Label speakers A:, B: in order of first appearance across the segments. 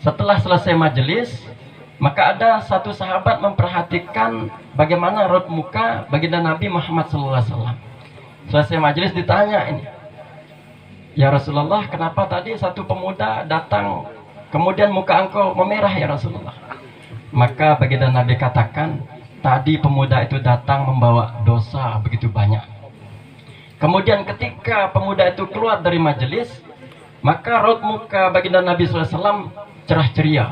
A: Setelah selesai majelis, maka ada satu sahabat memperhatikan bagaimana raut muka baginda Nabi Muhammad SAW. Selesai majelis ditanya ini, ya Rasulullah, kenapa tadi satu pemuda datang kemudian muka engkau memerah ya Rasulullah? Maka baginda Nabi katakan, tadi pemuda itu datang membawa dosa begitu banyak. Kemudian ketika pemuda itu keluar dari majelis, maka raut muka baginda Nabi SAW cerah ceria,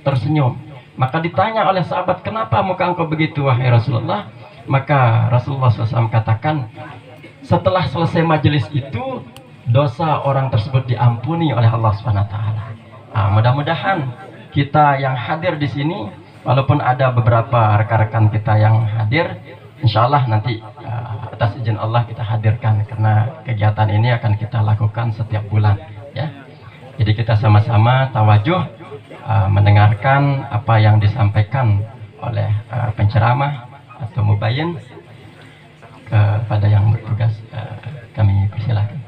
A: tersenyum. Maka ditanya oleh sahabat, kenapa muka engkau begitu wahai Rasulullah? Maka Rasulullah SAW katakan, setelah selesai majelis itu, dosa orang tersebut diampuni oleh Allah SWT. Mudah-mudahan kita yang hadir di sini, walaupun ada beberapa rekan-rekan kita yang hadir, insya Allah nanti atas izin Allah kita hadirkan, karena kegiatan ini akan kita lakukan setiap bulan, ya. Jadi kita sama-sama tawajuh mendengarkan apa yang disampaikan oleh penceramah atau mubayyin. Kepada yang bertugas kami persilahkan.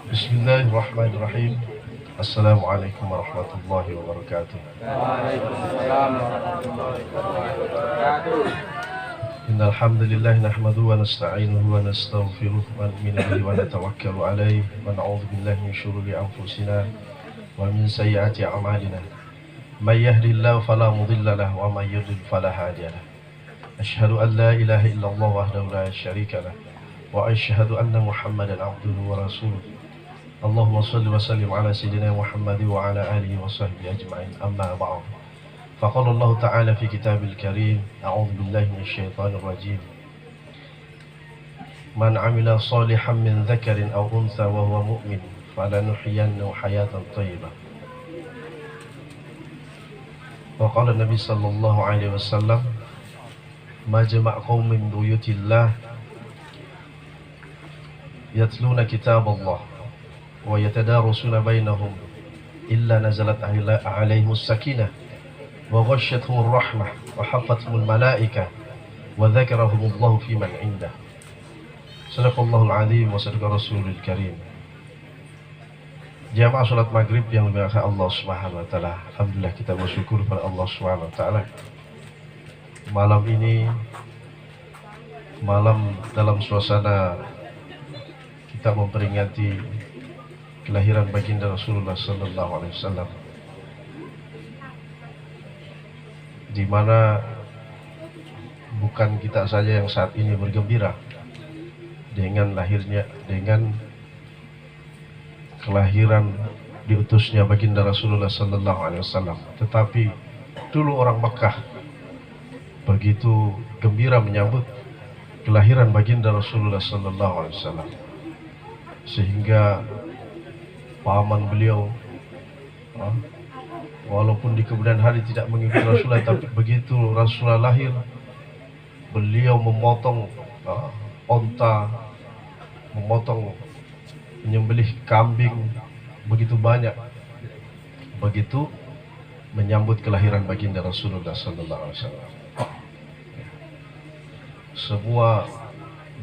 B: Bismillahirrahmanirrahim. Assalamualaikum warahmatullahi wabarakatuh.
C: Waalaikumsalam warahmatullahi wabarakatuh.
B: Innal hamdalillah nahmaduhu wa nasta'inuhu wa nastaghfiruh wa nu'minu bihi wa natawakkalu 'alaihi wa na'udzu billahi min shururi anfusina wa min sayyiati a'malina. May yahdihillahu fala mudilla lahu wa may yudlil fala hadiya lahu. Asyhadu an la ilaha illallah wahdahu la syarika lahu wa asyhadu anna Muhammadan 'abduhu wa rasuluh. Allahumma shalli wa sallim ala sayyidina Muhammad wa ala alihi wa sahbihi ajma'in. Amma ba'd. فقال الله تعالى في كتاب الكريم أعوذ بالله من الشيطان الرجيم من عمل صالحا من ذكر أو أنثى وهو مؤمن فلنحيينه حياة طيبة. وقال النبي صلى الله عليه وسلم ما جمع قوم من بيوت الله يتلون كتاب الله ويتدارسون بينهم إلا نزلت عليهم السكينة وغشتهم الرحمة وحفتهم الملائكة وذكرهم الله في من عنده. صدق الله العظيم وصدق Rasulul Karim. Jamaah salat maghrib yang dimuliakan Allah Subhanahu wa taala. Alhamdulillah kita bersyukur pada Allah Subhanahu wa taala. Malam ini malam dalam suasana kita memperingati kelahiran baginda Rasulullah sallallahu alaihi wasallam, di mana bukan kita saja yang saat ini bergembira dengan kelahiran diutusnya baginda Rasulullah sallallahu alaihi wasallam, tetapi dulu orang Mekah begitu gembira menyambut kelahiran baginda Rasulullah sallallahu alaihi wasallam, sehingga paman beliau walaupun di kemudian hari tidak mengikuti Rasulullah, tapi begitu Rasulullah lahir, beliau memotong onta, menyembelih kambing begitu banyak, begitu menyambut kelahiran baginda Rasulullah sallallahu alaihi wasallam. Semua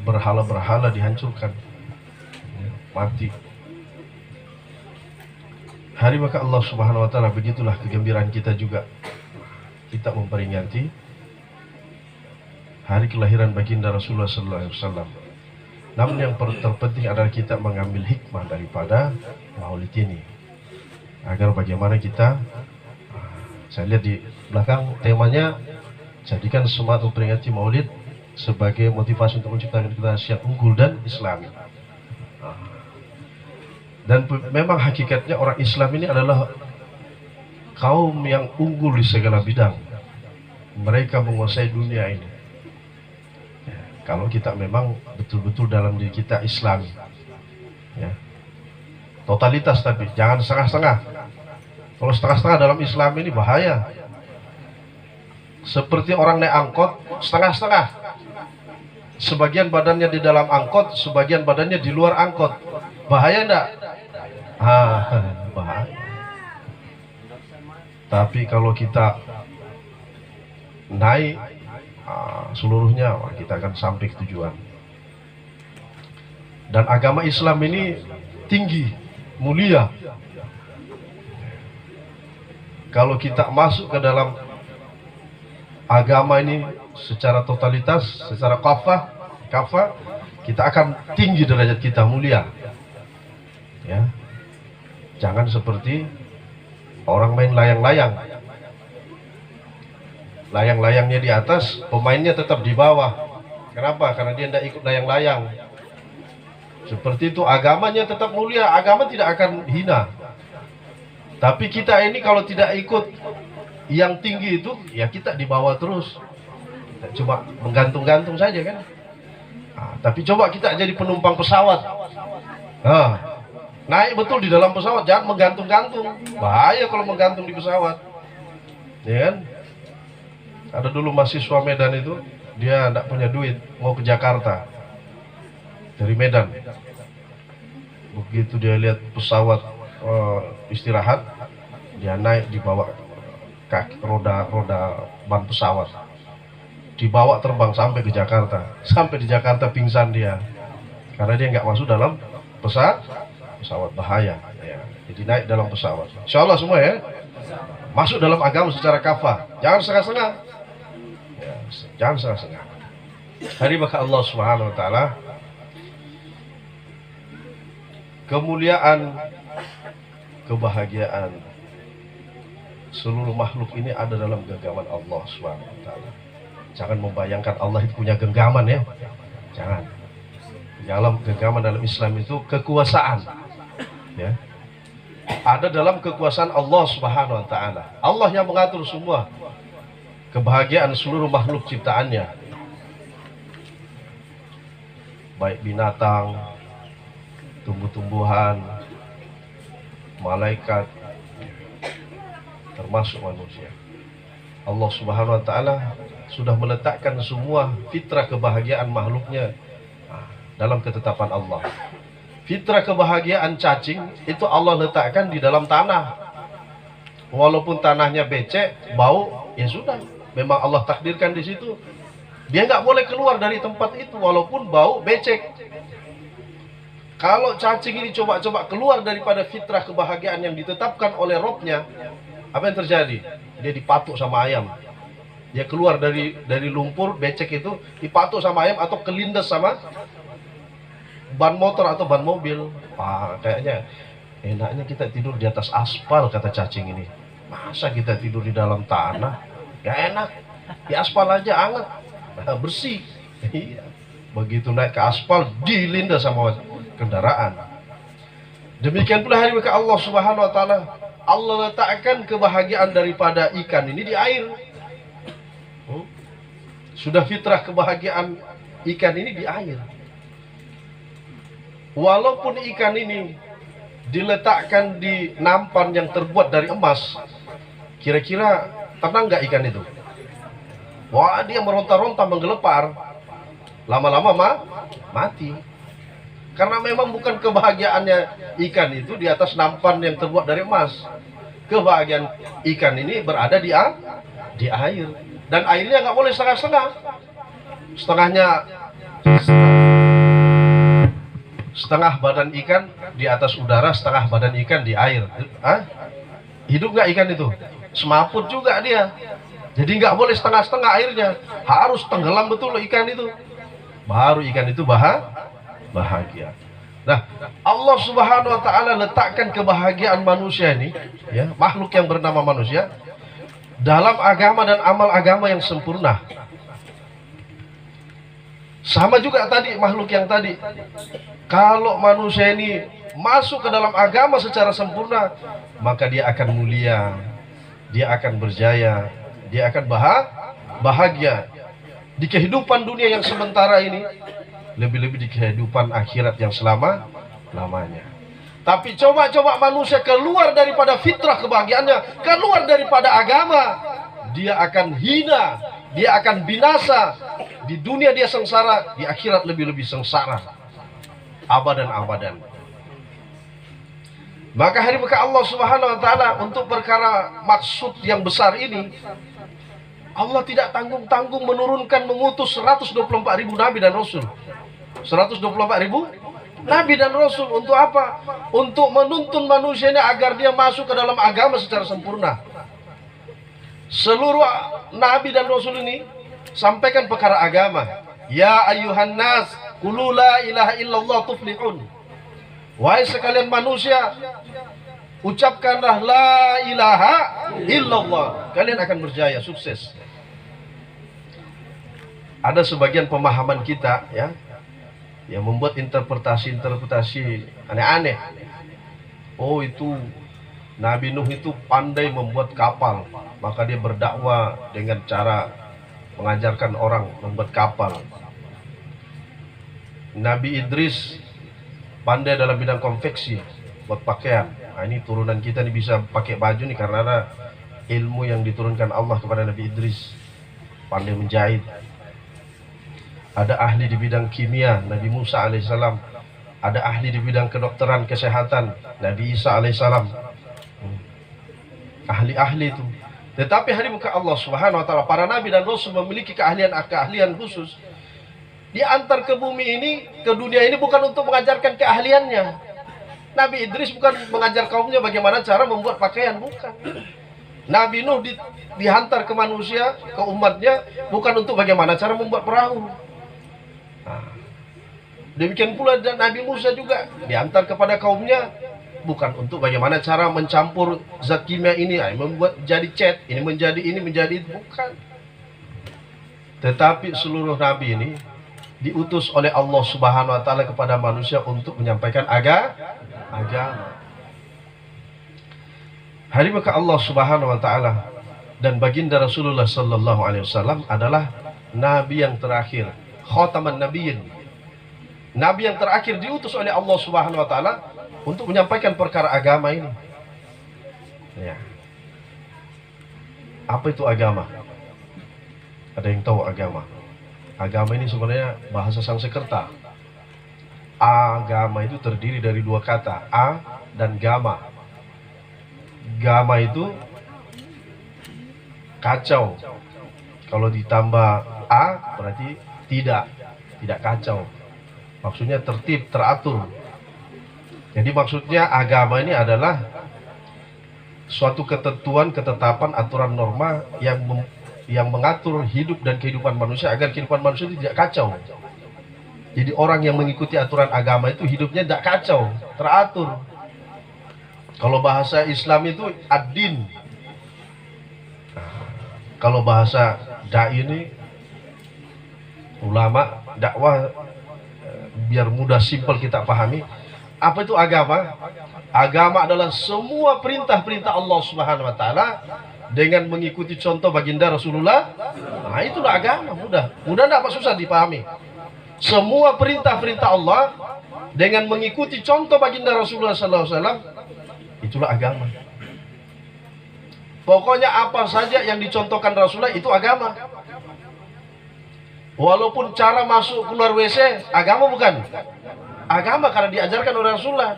B: berhala-berhala dihancurkan, mati. Hari maka Allah Subhanahu wa taala, begitulah kegembiraan kita juga. Kita memperingati hari kelahiran baginda Rasulullah sallallahu alaihi wasallam. Namun yang terpenting adalah kita mengambil hikmah daripada Maulid ini, agar bagaimana kita, saya lihat di belakang temanya, jadikan semangat memperingati Maulid sebagai motivasi untuk menciptakan generasi yang unggul dan Islami. Dan memang hakikatnya orang Islam ini adalah kaum yang unggul di segala bidang. Mereka menguasai dunia ini. Ya, kalau kita memang betul-betul dalam diri kita Islami, ya, totalitas, tapi jangan setengah-setengah. Kalau setengah-setengah dalam Islam ini bahaya. Seperti orang naik angkot setengah-setengah. Sebagian badannya di dalam angkot, sebagian badannya di luar angkot. Bahaya enggak? Bahaya. Tapi kalau kita naik seluruhnya, kita akan sampai ke tujuan. Dan agama Islam ini tinggi, mulia. Kalau kita masuk ke dalam agama ini secara totalitas, secara kafah, kita akan tinggi derajat kita, mulia. Ya, jangan seperti orang main layang-layang. Layang-layangnya di atas, pemainnya tetap di bawah. Kenapa? Karena dia tidak ikut layang-layang. Seperti itu, agamanya tetap mulia, agama tidak akan hina. Tapi kita ini kalau tidak ikut yang tinggi itu, ya kita di bawah terus. Kita cuma menggantung-gantung saja kan. Tapi coba kita jadi penumpang pesawat. Naik betul di dalam pesawat, jangan menggantung-gantung. Bahaya kalau menggantung di pesawat. Ya kan? Ada dulu mahasiswa Medan itu, dia tidak punya duit, mau ke Jakarta dari Medan. Begitu dia lihat pesawat istirahat, dia naik dibawa kaki roda ban pesawat, dibawa terbang sampai ke Jakarta. Sampai di Jakarta pingsan dia, karena dia nggak masuk dalam pesawat bahaya. Ya, jadi naik dalam pesawat. Insya Allah semua ya, masuk dalam agama secara kafah, jangan setengah-setengah. Ya, jangan setengah-setengah. Hari maka Allah Subhanahu Wa Taala, kemuliaan, kebahagiaan seluruh makhluk ini ada dalam genggaman Allah Subhanahu Wa Taala. Jangan membayangkan Allah itu punya genggaman ya. Jangan. Dalam genggaman dalam Islam itu kekuasaan. Ya. Ada dalam kekuasaan Allah Subhanahu Wa Taala. Allah yang mengatur semua kebahagiaan seluruh makhluk ciptaannya. Baik binatang, tumbuh-tumbuhan, malaikat, termasuk manusia. Allah Subhanahu Wa Taala sudah meletakkan semua fitrah kebahagiaan makhluknya dalam ketetapan Allah. Fitrah kebahagiaan cacing itu Allah letakkan di dalam tanah. Walaupun tanahnya becek, bau, ya sudah, memang Allah takdirkan di situ. Dia nggak boleh keluar dari tempat itu walaupun bau becek. Kalau cacing ini coba-coba keluar daripada fitrah kebahagiaan yang ditetapkan oleh Robnya, apa yang terjadi? Dia dipatuk sama ayam. Dia keluar dari lumpur becek itu, dipatuk sama ayam atau kelindes sama ban motor atau ban mobil. Kayaknya enaknya kita tidur di atas aspal, kata cacing ini. Masa kita tidur di dalam tanah? Gak enak. Di aspal aja hangat, bersih. Begitu naik ke aspal, dilindas sama kendaraan. Demikian pula hari maka Allah Subhanahu Wa Taala, Allah letakkan kebahagiaan daripada ikan ini di air. Sudah fitrah kebahagiaan ikan ini di air. Walaupun ikan ini diletakkan di nampan yang terbuat dari emas, kira-kira tenang nggak ikan itu? Wah, dia meronta-ronta, menggelepar, lama-lama mati. Karena memang bukan kebahagiaannya ikan itu di atas nampan yang terbuat dari emas. Kebahagiaan ikan ini berada di air. Dan airnya nggak boleh setengah-setengah. Setengah badan ikan di atas udara, setengah badan ikan di air. Hidup nggak ikan itu? Semaput juga dia. Jadi nggak boleh setengah-setengah airnya. Harus tenggelam betul ikan itu. Baru ikan itu bahagia. Nah, Allah Subhanahu Wa Taala letakkan kebahagiaan manusia ini, ya, makhluk yang bernama manusia, dalam agama dan amal agama yang sempurna. Sama juga tadi makhluk yang tadi. Kalau manusia ini masuk ke dalam agama secara sempurna, maka dia akan mulia, dia akan berjaya, dia akan bahagia di kehidupan dunia yang sementara ini, lebih-lebih di kehidupan akhirat yang selama-lamanya. Tapi coba-coba manusia keluar daripada fitrah kebahagiaannya, keluar daripada agama, dia akan hina, dia akan binasa. Di dunia dia sengsara, di akhirat lebih-lebih sengsara, abadan-abadan. Maka hari muka Allah Subhanahu wa taala untuk perkara maksud yang besar ini, Allah tidak tanggung-tanggung menurunkan mengutus 124.000 nabi dan rasul. 124.000 nabi dan rasul untuk apa? Untuk menuntun manusianya agar dia masuk ke dalam agama secara sempurna. Seluruh nabi dan rasul ini sampaikan perkara agama. Ya ayyuhan nas, qulu la ilaha illallah tuflihun. Wahai sekalian manusia, ucapkanlah la ilaha illallah, kalian akan berjaya, sukses. Ada sebagian pemahaman kita ya yang membuat interpretasi aneh-aneh. Oh, itu Nabi Nuh itu pandai membuat kapal, maka dia berdakwah dengan cara mengajarkan orang membuat kapal. Nabi Idris pandai dalam bidang konveksi, buat pakaian. Nah, ini turunan kita nih bisa pakai baju nih karena ada ilmu yang diturunkan Allah kepada Nabi Idris. Pandai menjahit. Ada ahli di bidang kimia, Nabi Musa alaihissalam. Ada ahli di bidang kedokteran, kesehatan, Nabi Isa alaihissalam. Ahli-ahli itu. Tetapi hari muka Allah Subhanahu wa taala, para nabi dan rasul memiliki keahlian khusus. Dia antar ke bumi ini, ke dunia ini bukan untuk mengajarkan keahliannya. Nabi Idris bukan mengajar kaumnya bagaimana cara membuat pakaian, bukan. Nabi Nuh dihantar ke manusia, ke umatnya, bukan untuk bagaimana cara membuat perahu. Nah, demikian pula dan Nabi Musa juga dihantar kepada kaumnya, bukan untuk bagaimana cara mencampur zat kimia ini, membuat jadi cat, ini menjadi itu, bukan. Tetapi seluruh nabi ini diutus oleh Allah Subhanahu wa taala kepada manusia untuk menyampaikan agama. Hari maka Allah Subhanahu wa taala dan baginda Rasulullah sallallahu alaihi wasallam adalah nabi yang terakhir, khataman nabiyyin. Nabi yang terakhir diutus oleh Allah Subhanahu wa taala untuk menyampaikan perkara agama ini. Ya. Apa itu agama? Ada yang tahu agama? Agama ini sebenarnya bahasa Sanskerta. Agama itu terdiri dari dua kata, a dan gama. Gama itu kacau. Kalau ditambah a berarti tidak kacau. Maksudnya tertib, teratur. Jadi maksudnya agama ini adalah suatu ketentuan, ketetapan, aturan norma yang mengatur hidup dan kehidupan manusia agar kehidupan manusia itu tidak kacau. Jadi orang yang mengikuti aturan agama itu hidupnya tidak kacau, teratur. Kalau bahasa Islam itu ad-din. Kalau bahasa dai ini ulama dakwah, biar mudah simpel kita pahami. Apa itu agama? Agama adalah semua perintah-perintah Allah Subhanahu wa taala dengan mengikuti contoh baginda Rasulullah. Nah, itulah agama. Mudah enggak, apa susah dipahami? Semua perintah-perintah Allah dengan mengikuti contoh baginda Rasulullah sallallahu alaihi wasallam, itulah agama. Pokoknya apa saja yang dicontohkan Rasulullah itu agama. Walaupun cara masuk keluar WC agama bukan? Agama karena diajarkan oleh Rasulullah.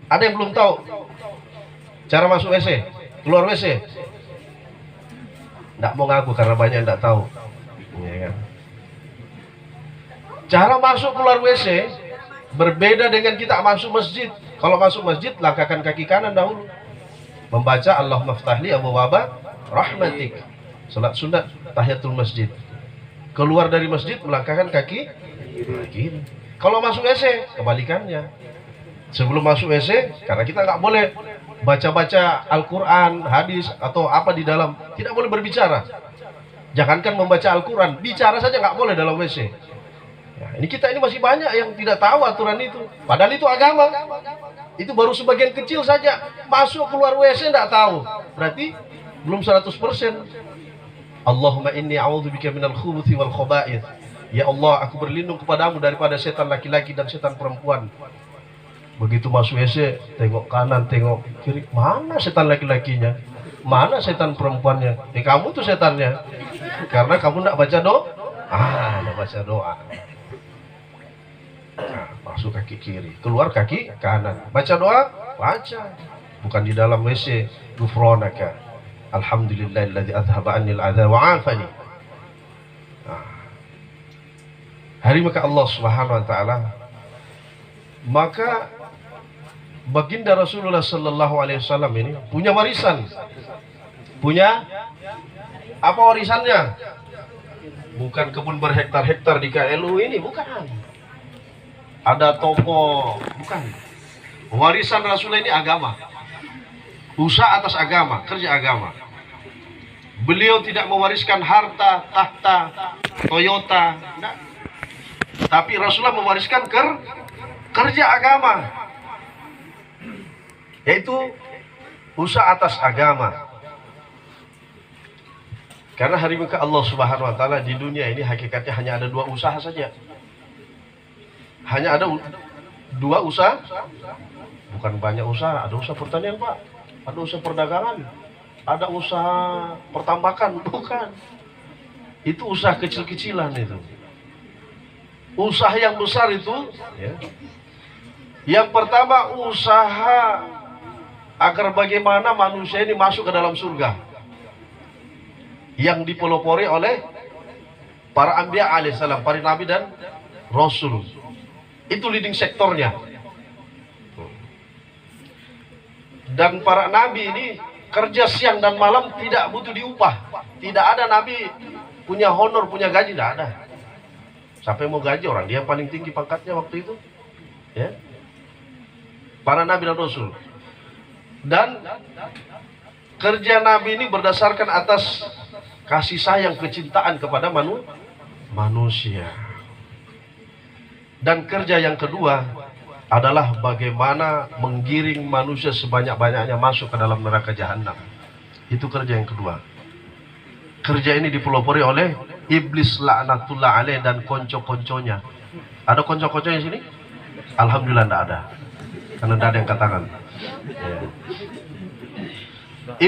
B: Ada yang belum tahu cara masuk WC, keluar WC? Nggak mau ngaku karena banyak yang nggak tahu. Ya kan? Cara masuk keluar WC berbeda dengan kita masuk masjid. Kalau masuk masjid, langkahkan kaki kanan dahulu, membaca Allahumma ftahli abwaaba rahmatik, salat sunat tahiyatul masjid. Keluar dari masjid, melangkahkan kaki kiri. Kalau masuk WC, kebalikannya. Sebelum masuk WC, karena kita nggak boleh baca-baca Al-Quran, hadis, atau apa di dalam, tidak boleh berbicara. Jangankan membaca Al-Quran, bicara saja nggak boleh dalam WC. Ya, ini kita ini masih banyak yang tidak tahu aturan itu. Padahal itu agama. Itu baru sebagian kecil saja. Masuk keluar WC nggak tahu. Berarti belum 100%. Allahumma inni a'udzubika minal khubuthi wal khaba'ith. Ya Allah, aku berlindung kepadamu daripada setan laki-laki dan setan perempuan. Begitu masuk WC, tengok kanan, tengok kiri, mana setan laki-lakinya, mana setan perempuannya? Kamu tuh setannya, karena kamu tidak baca doa. Tidak baca doa. Nah, masuk kaki kiri, keluar kaki kanan. Baca doa, baca. Bukan di dalam WC. Ghufranaka alhamdulillahilladzi adhhaba anni al-adha wa 'afani. Hari maka Allah Subhanahu wa taala, maka baginda Rasulullah sallallahu alaihi wasallam ini punya warisan. Punya apa warisannya? Bukan kebun berhektar-hektar di KLU ini, bukan. Ada toko, bukan. Warisan Rasulullah ini agama. Usaha atas agama, kerja agama. Beliau tidak mewariskan harta, tahta, Toyota, enggak. Tapi Rasulullah mewariskan kerja agama, yaitu usaha atas agama. Karena hari muka Allah Subhanahu wa taala di dunia ini hakikatnya hanya ada dua usaha saja. Hanya ada dua usaha. Bukan banyak usaha, ada usaha pertanian, Pak. Ada usaha perdagangan. Ada usaha pertambakan, bukan. Itu usaha kecil-kecilan itu. Usaha yang besar itu, ya. Yang pertama usaha agar bagaimana manusia ini masuk ke dalam surga, yang dipelopori oleh para anbiya alaihissalam, para nabi dan rasul. Itu leading sektornya. Dan para nabi ini kerja siang dan malam, tidak butuh diupah. Tidak ada nabi punya honor, punya gaji, tidak ada. Sampai mau gaji orang dia paling tinggi pangkatnya waktu itu, ya. Para nabi dan rasul. Dan kerja nabi ini berdasarkan atas kasih sayang, kecintaan kepada manusia. Dan kerja yang kedua adalah bagaimana menggiring manusia sebanyak-banyaknya masuk ke dalam neraka jahanam. Itu kerja yang kedua. Kerja ini dipelopori oleh iblis laknatullah alaih dan konco-konconya. Ada konco-konconya sini? Alhamdulillah tidak ada. Karena tidak ada yang angkat tangan. Ya.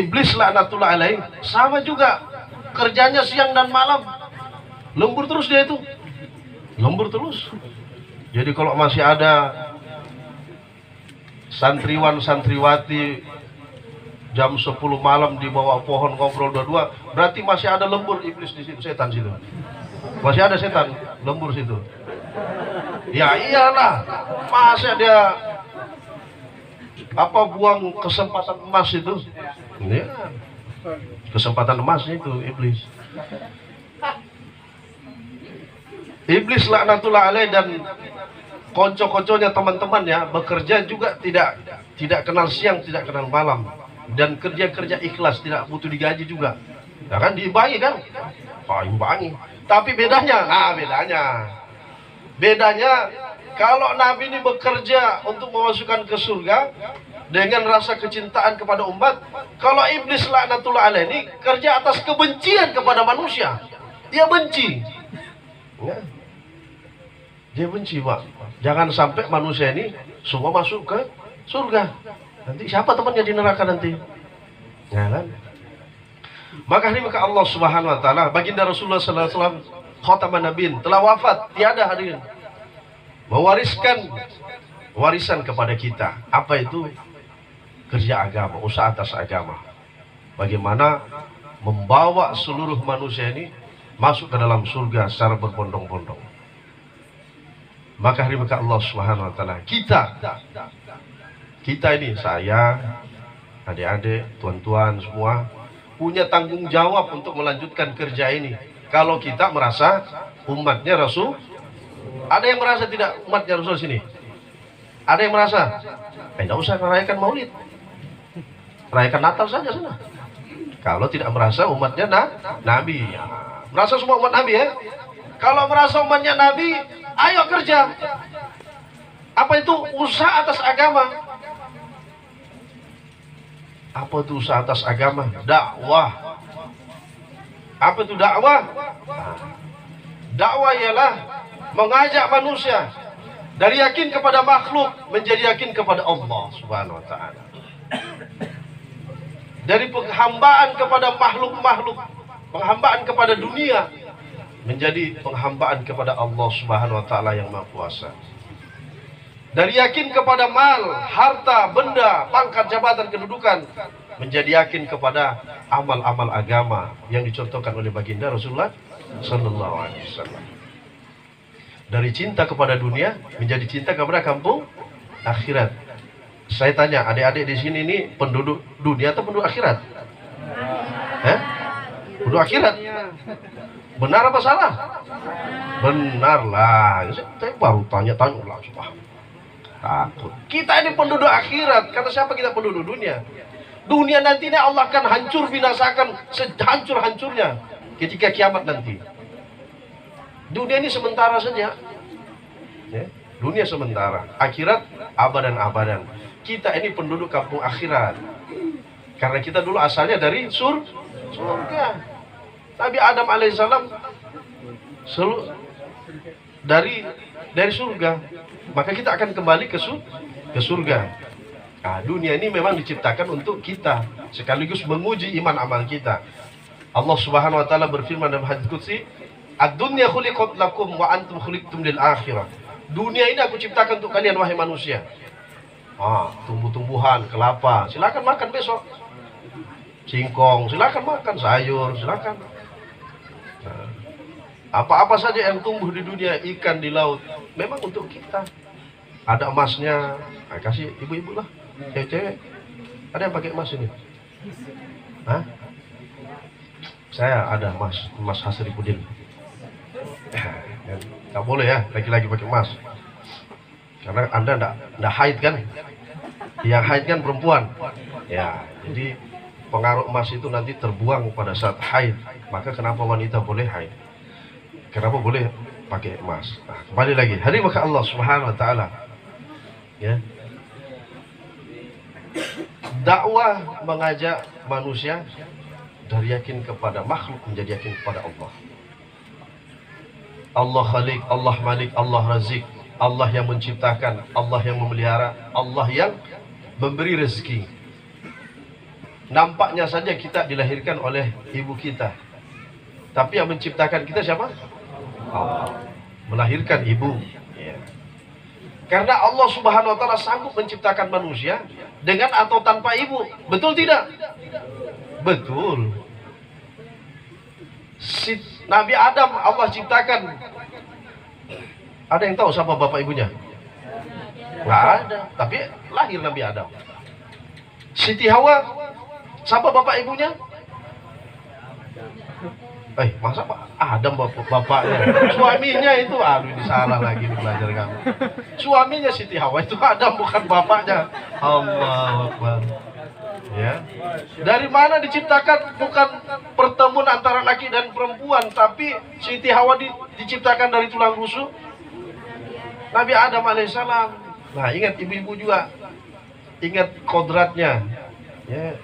B: Iblis laknatullah alaih sama juga. Kerjanya siang dan malam, lembur terus dia itu, lembur terus. Jadi kalau masih ada santriwan santriwati jam 10 malam di bawah pohon ngobrol dua-dua, berarti masih ada lembur iblis di situ, setan situ. Masih ada setan lembur situ. Ya iyalah, masa dia buang kesempatan emas itu? Ya. Kesempatan emas itu iblis. Iblis laknatullah alaih dan konco-konconya, teman-temannya bekerja juga tidak kenal siang, tidak kenal malam, dan kerja-kerja ikhlas, tidak butuh digaji juga. Ya kan diimbangi kan? Oh, imbangi. Tapi bedanya, bedanya kalau Nabi ini bekerja untuk memasukkan ke surga dengan rasa kecintaan kepada umat. Kalau iblis laknatullah alaih ini kerja atas kebencian kepada manusia. Dia benci. Ya. Dia benci, Pak. Jangan sampai manusia ini semua masuk ke surga. Nanti siapa temannya di neraka nanti? Ya kan? Maka Allah Subhanahu wa taala, baginda Rasulullah sallallahu alaihi wasallam khataman nabiyin, telah wafat, tiada hadirin. Mewariskan warisan kepada kita. Apa itu? Kerja agama, usaha atas agama. Bagaimana membawa seluruh manusia ini masuk ke dalam surga secara berbondong-bondong. Maka hari maka Allah Subhanahu wa taala, kita ini, saya, adik-adik, tuan-tuan semua punya tanggung jawab untuk melanjutkan kerja ini. Kalau kita merasa umatnya Rasul, ada yang merasa tidak umatnya Rasul sini? Ada yang merasa? Tidak usah merayakan Maulid. Rayakan Natal saja sana. Kalau tidak merasa umatnya Nabi, ya. Merasa semua umat Nabi ya. Kalau merasa umatnya Nabi, ayo kerja. Apa itu? Usaha atas agama. Apa itu usaha atas agama? Dakwah. Apa itu dakwah? Dakwah ialah mengajak manusia dari yakin kepada makhluk menjadi yakin kepada Allah Subhanahu wa taala. Dari penghambaan kepada makhluk-makhluk, penghambaan kepada dunia menjadi penghambaan kepada Allah Subhanahu wa taala yang Maha Kuasa. Dari yakin kepada mal, harta, benda, pangkat, jabatan, kedudukan, menjadi yakin kepada amal-amal agama yang dicontohkan oleh baginda Rasulullah Sallallahu Alaihi Wasallam. Dari cinta kepada dunia menjadi cinta kepada kampung akhirat. Saya tanya, adik-adik di sini ini penduduk dunia atau penduduk akhirat? Penduduk akhirat. Benar apa salah? Benar lah. Saya baru tanya-tanya langsung paham. Takut. Kita ini penduduk akhirat. Kata siapa kita penduduk dunia? Dunia nantinya Allah akan hancur binasakan sehancur-hancurnya ketika kiamat nanti. Dunia ini sementara saja. Ya, dunia sementara. Akhirat abadan-abadan. Kita ini penduduk kampung akhirat. Karena kita dulu asalnya dari surga. Nabi Adam alaihissalam dari surga. Maka kita akan kembali ke surga. Nah, dunia ini memang diciptakan untuk kita, sekaligus menguji iman amal kita. Allah Subhanahu wa taala berfirman dalam hadits qudsi, "Ad-dunya khuliqat lakum wa antum khuliqtum lil akhirah." Dunia ini aku ciptakan untuk kalian wahai manusia. Tumbuh-tumbuhan, kelapa, silakan makan besok. Singkong, silakan makan, sayur, silakan. Apa-apa saja yang tumbuh di dunia, ikan di laut, memang untuk kita. Ada emasnya, kasih ibu-ibu lah, cewek-cewek. Ada yang pakai emas ini? Hah? Saya ada emas Hasripudin. Nggak boleh ya, laki-laki pakai emas. Karena Anda nggak haid kan? Yang haid kan perempuan. Ya, jadi pengaruh emas itu nanti terbuang pada saat haid. Maka kenapa wanita boleh haid? Kenapa boleh pakai emas? Nah, kembali lagi. Hari maka Allah Subhanahu wa taala. Ya. Dakwah mengajak manusia dari yakin kepada makhluk menjadi yakin kepada Allah. Allah Khaliq, Allah Malik, Allah Razik, Allah yang menciptakan, Allah yang memelihara, Allah yang memberi rezeki. Nampaknya saja kita dilahirkan oleh ibu kita. Tapi yang menciptakan kita siapa? Allah. Melahirkan ibu. Ya. Karena Allah Subhanahu wa taala sanggup menciptakan manusia dengan atau tanpa ibu. Betul tidak? Betul. Nabi Adam Allah ciptakan. Ada yang tahu siapa bapak ibunya? Nggak ada. Tapi lahir Nabi Adam. Siti Hawa, siapa bapak ibunya? Masa Pak Adam bapaknya? Suaminya itu, aduh ini salah lagi nih belajar kamu. Suaminya Siti Hawa itu Adam, bukan bapaknya. Allahu Akbar. Ya. Dari mana diciptakan? Bukan pertemuan antara laki dan perempuan, tapi Siti Hawa diciptakan dari tulang rusuk Nabi Adam alaihissalam. Nah, ingat ibu-ibu juga, ingat kodratnya. Ya.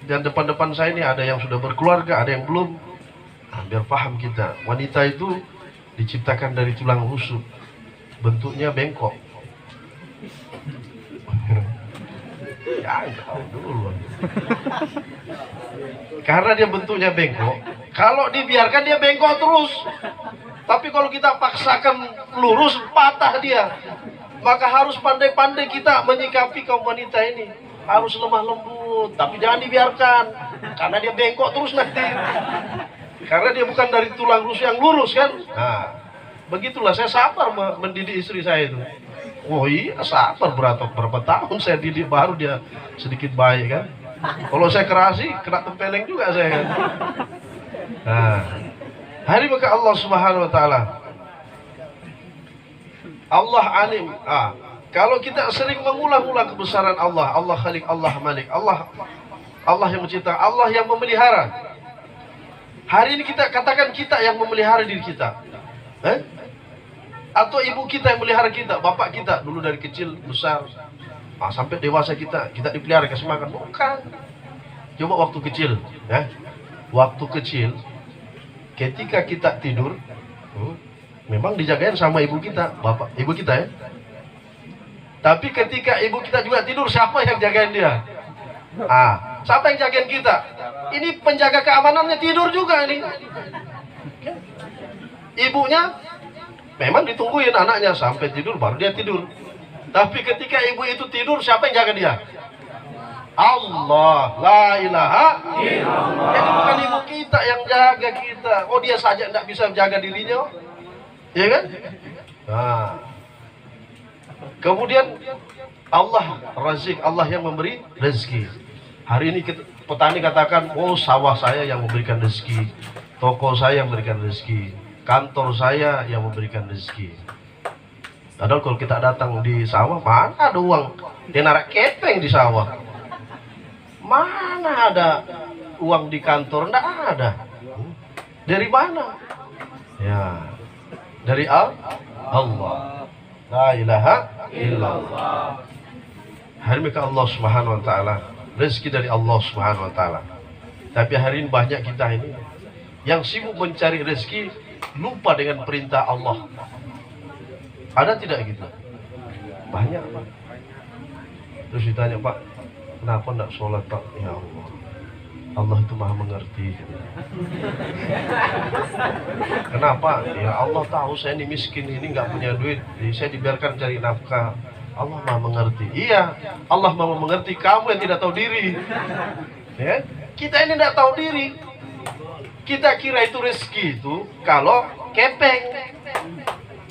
B: Dan depan-depan saya ini ada yang sudah berkeluarga, ada yang belum. Biar paham kita, wanita itu diciptakan dari tulang rusuk, bentuknya bengkok. Ya, tahu dulu. Karena dia bentuknya bengkok, kalau dibiarkan dia bengkok terus. Tapi kalau kita paksakan lurus, patah dia. Maka harus pandai-pandai kita menyikapi kaum wanita ini. Harus lemah lembut, tapi jangan dibiarkan, karena dia bengkok terus nanti. Karena dia bukan dari tulang rusuk yang lurus kan. Nah, begitulah saya sabar mendidik istri saya itu. Oh iya, sabar berapa tahun saya didik, baru dia sedikit baik kan. Kalau saya kerasi, kena tempeleng juga saya kan. Nah, hari maka Allah Subhanahu wa taala. Allah alim. Kalau kita sering mengulang-ulang kebesaran Allah, Allah Khaliq, Allah Malik, Allah yang mencipta, Allah yang memelihara. Hari ini kita katakan kita yang memelihara diri kita. Atau ibu kita yang memelihara kita, bapak kita dulu dari kecil besar sampai dewasa kita dipelihara kasih makan. Bukan. Coba waktu kecil, waktu kecil ketika kita tidur, memang dijagain sama ibu kita, bapak ibu kita ya. Tapi ketika ibu kita juga tidur, siapa yang jagain dia? Siapa yang jagain kita? Ini penjaga keamanannya tidur juga nih. Ibunya memang ditungguin anaknya sampai tidur, baru dia tidur. Tapi ketika ibu itu tidur, siapa yang jaga dia? Allah, la ilaha illallah. Jadi bukan ibu kita yang jaga kita. Oh, dia saja tidak bisa jaga dirinya, ya kan? Nah, kemudian Allah Razik, Allah yang memberi rezeki. Hari ini petani katakan, oh sawah saya yang memberikan rezeki, toko saya yang memberikan rezeki, kantor saya yang memberikan rezeki. Padahal kalau kita datang di sawah, mana ada uang? Dia narik kepeng di sawah. Mana ada uang di kantor? Tidak ada. Dari mana? Ya, dari Allah. La ilaha illallah. Hari ini Allah Subhanahu wa taala, rezeki dari Allah Subhanahu wa taala. Tapi hari ini banyak kita ini yang sibuk mencari rezeki, lupa dengan perintah Allah. Ada tidak gitu? Banyak. Terus ditanya, Pak, kenapa tidak sholat, Pak? Ya Allah, Allah itu maha mengerti. Kenapa? Ya Allah tahu saya ini miskin, ini nggak punya duit, jadi saya dibiarkan cari nafkah. Allah maha mengerti. Iya, Allah maha mengerti, kamu yang tidak tahu diri. Ya? Kita ini tidak tahu diri. Kita kira itu rezeki itu kalau kepeng.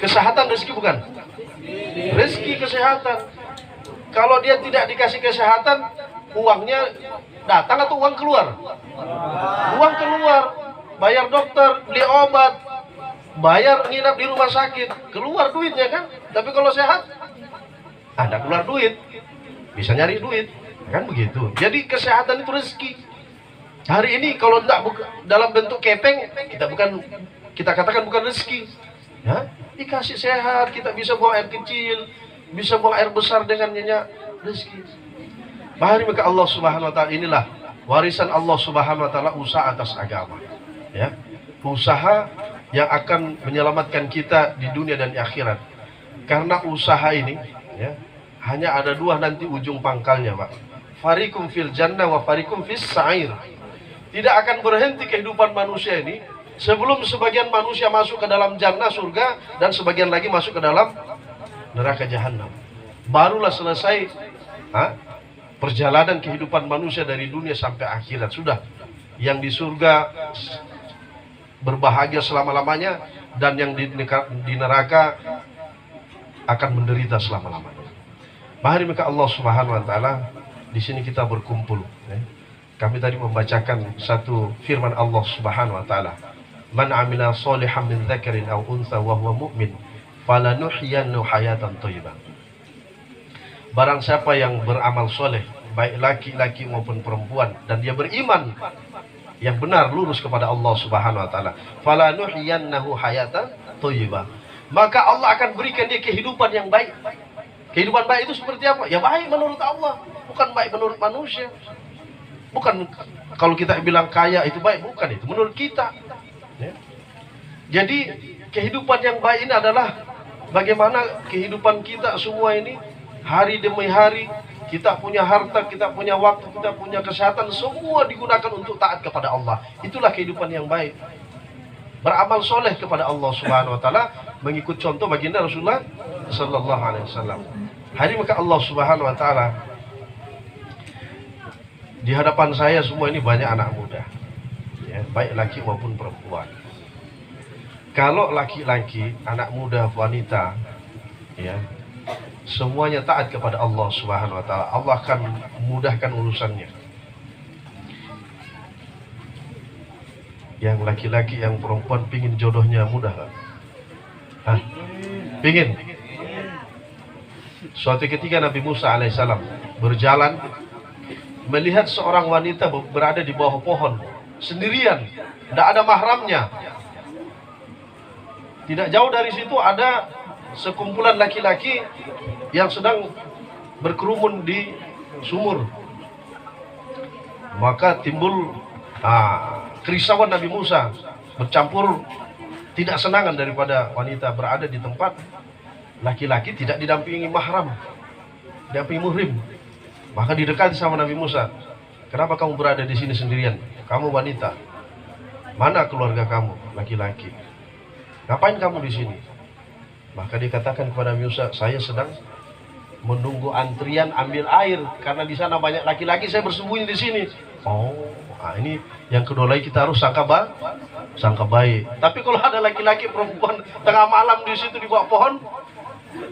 B: Kesehatan rezeki bukan? Rezeki kesehatan. Kalau dia tidak dikasih kesehatan, uangnya datang atau uang keluar? Uang keluar. Bayar dokter, beli obat, bayar nginap di rumah sakit, keluar duitnya kan? Tapi kalau sehat, ada keluar duit, bisa nyari duit, kan begitu. Jadi kesehatan itu rezeki. Hari ini kalau tidak dalam bentuk kepeng, kita katakan bukan rezeki. Ya, dikasih sehat, kita bisa buang air kecil, bisa buang air besar dengan nyenyak, rezeki. Bahari maka Allah Subhanahu wa taala, inilah warisan Allah Subhanahu wa taala, usaha atas agama. Ya, usaha yang akan menyelamatkan kita di dunia dan di akhirat. Karena usaha ini, ya, hanya ada dua nanti ujung pangkalnya, Pak. Farikum fil jannah wa farikum fis sa'ir. Tidak akan berhenti kehidupan manusia ini sebelum sebagian manusia masuk ke dalam jannah surga dan sebagian lagi masuk ke dalam neraka jahanam. Barulah selesai perjalanan kehidupan manusia dari dunia sampai akhirat. Sudah, yang di surga berbahagia selama-lamanya, dan yang di neraka akan menderita selama-lamanya. Mari maka Allah Subhanahu wa taala, di sini kita berkumpul. Kami tadi membacakan satu firman Allah Subhanahu wa taala. Man 'amila sholihan min dzakarin aw untha wa huwa mu'min falanuhyiyannahu hayatan thayyibah. Barang siapa yang beramal soleh, baik laki-laki maupun perempuan, dan dia beriman yang benar, lurus kepada Allah Subhanahu wa taala, falanuhyiyannahu hayatan thayyibah, maka Allah akan berikan dia kehidupan yang baik. Kehidupan baik itu seperti apa? Ya baik menurut Allah, bukan baik menurut manusia. Bukan kalau kita bilang kaya itu baik, bukan, itu menurut kita. Ya. Jadi kehidupan yang baik ini adalah bagaimana kehidupan kita semua ini hari demi hari, kita punya harta, kita punya waktu, kita punya kesehatan, semua digunakan untuk taat kepada Allah. Itulah kehidupan yang baik. Beramal soleh kepada Allah Subhanahu wa taala, mengikut contoh baginda Rasulullah sallallahu alaihi wasallam. Hari maka Allah Subhanahu wa taala, di hadapan saya semua ini banyak anak muda, ya, baik laki maupun perempuan. Kalau laki-laki, anak muda, wanita, ya, semuanya taat kepada Allah Subhanahu wa taala, Allah akan mudahkan urusannya. Yang laki-laki, yang perempuan pingin jodohnya mudah gak? Hah? Pingin? Suatu ketika Nabi Musa alaihissalam berjalan, melihat seorang wanita berada di bawah pohon sendirian, tidak ada mahramnya. Tidak jauh dari situ ada sekumpulan laki-laki yang sedang berkerumun di sumur. Maka timbul kerisauan Nabi Musa, bercampur tidak senangan daripada wanita berada di tempat laki-laki tidak didampingi mahram, didampingi muhrim. Maka didekati sama Nabi Musa. Kenapa kamu berada di sini sendirian? Kamu wanita. Mana keluarga kamu, laki-laki? Ngapain kamu di sini? Maka dikatakan kepada Nabi Musa, saya sedang menunggu antrian ambil air karena di sana banyak laki-laki, saya bersembunyi di sini. Oh, nah ini yang kedua lagi kita harus sangka baik. Tapi kalau ada laki-laki perempuan tengah malam di situ di bawah pohon,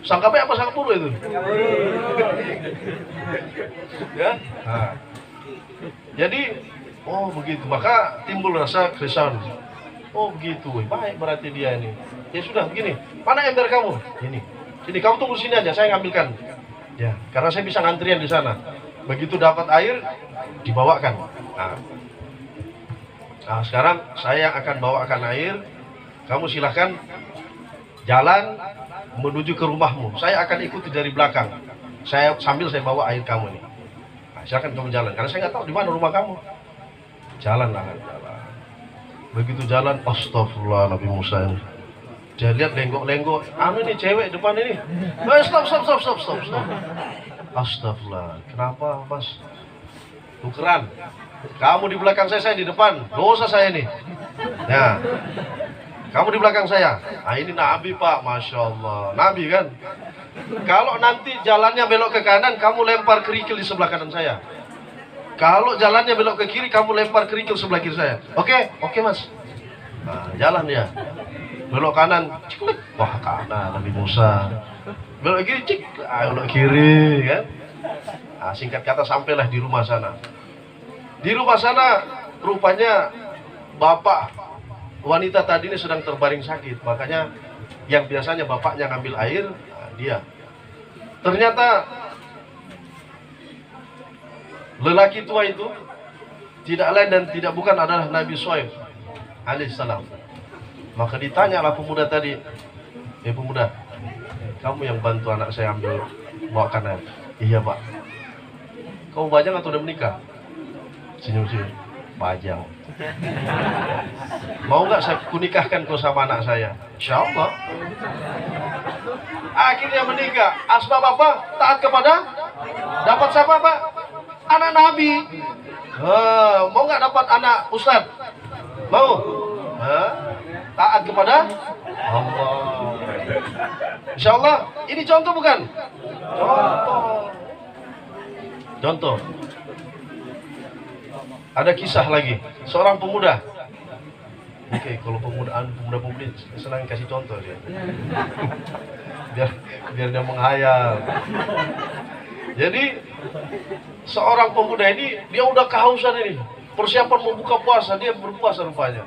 B: sangka baik apa sangka buruk itu? Ya. Nah. Jadi, oh begitu, maka timbul rasa keresahan. Oh begitu, baik berarti dia ini. Ya sudah begini, mana ember kamu? Ini. Jadi kamu tunggu sini aja, saya ngambilkan. Ya, karena saya bisa ngantrian di sana. Begitu dapat air, dibawakan. Nah, sekarang saya akan bawakan air. Kamu silahkan jalan menuju ke rumahmu. Saya akan ikuti dari belakang. Sambil saya bawa air kamu ini. Nah, silahkan kamu jalan. Karena saya nggak tahu di mana rumah kamu. Jalan. Begitu jalan, astagfirullah, Nabi Musa ini. Dia lihat lenggok-lenggok, ini cewek depan ini. Stop. Astagfirullah, kenapa mas? Tukeran. Kamu di belakang saya di depan. Dosa saya ini. Ya. Kamu di belakang saya. Nah ini Nabi Pak, Masya Allah. Nabi kan. Kalau nanti jalannya belok ke kanan, kamu lempar kerikil di sebelah kanan saya. Kalau jalannya belok ke kiri, kamu lempar kerikil sebelah kiri saya. Oke mas. Nah, jalan dia. Belok kanan, cik, wah kanan Nabi Musa. Belok kiri, cik, belok kiri, kan? Nah, singkat kata sampailah di rumah sana. Di rumah sana, rupanya bapak wanita tadi ini sedang terbaring sakit. Makanya yang biasanya bapaknya ngambil air, nah, dia. Ternyata lelaki tua itu tidak lain dan tidak bukan adalah Nabi Shu'aib alaihissalam. Maka ditanyalah pemuda tadi, pemuda, kamu yang bantu anak saya ambil bawakan air? Iya pak. Kamu bajang atau udah menikah? Senyum-senyum. Bajang. Mau nggak saya kunikahkan kau sama anak saya? Insya Allah. Akhirnya menikah. Asbab apa? Taat kepada? Dapat siapa pak? Anak Nabi. Mau nggak dapat anak Ustad? Mau? Taat kepada Allah. Insya Allah. Ini contoh bukan? Contoh. Ada kisah lagi. Seorang pemuda. Oke, kalau pemuda-pemudi senang kasih contoh dia. Biar dia menghayal. Jadi seorang pemuda ini dia udah kehausan ini. Persiapan mau buka puasa, dia berpuasa rupanya.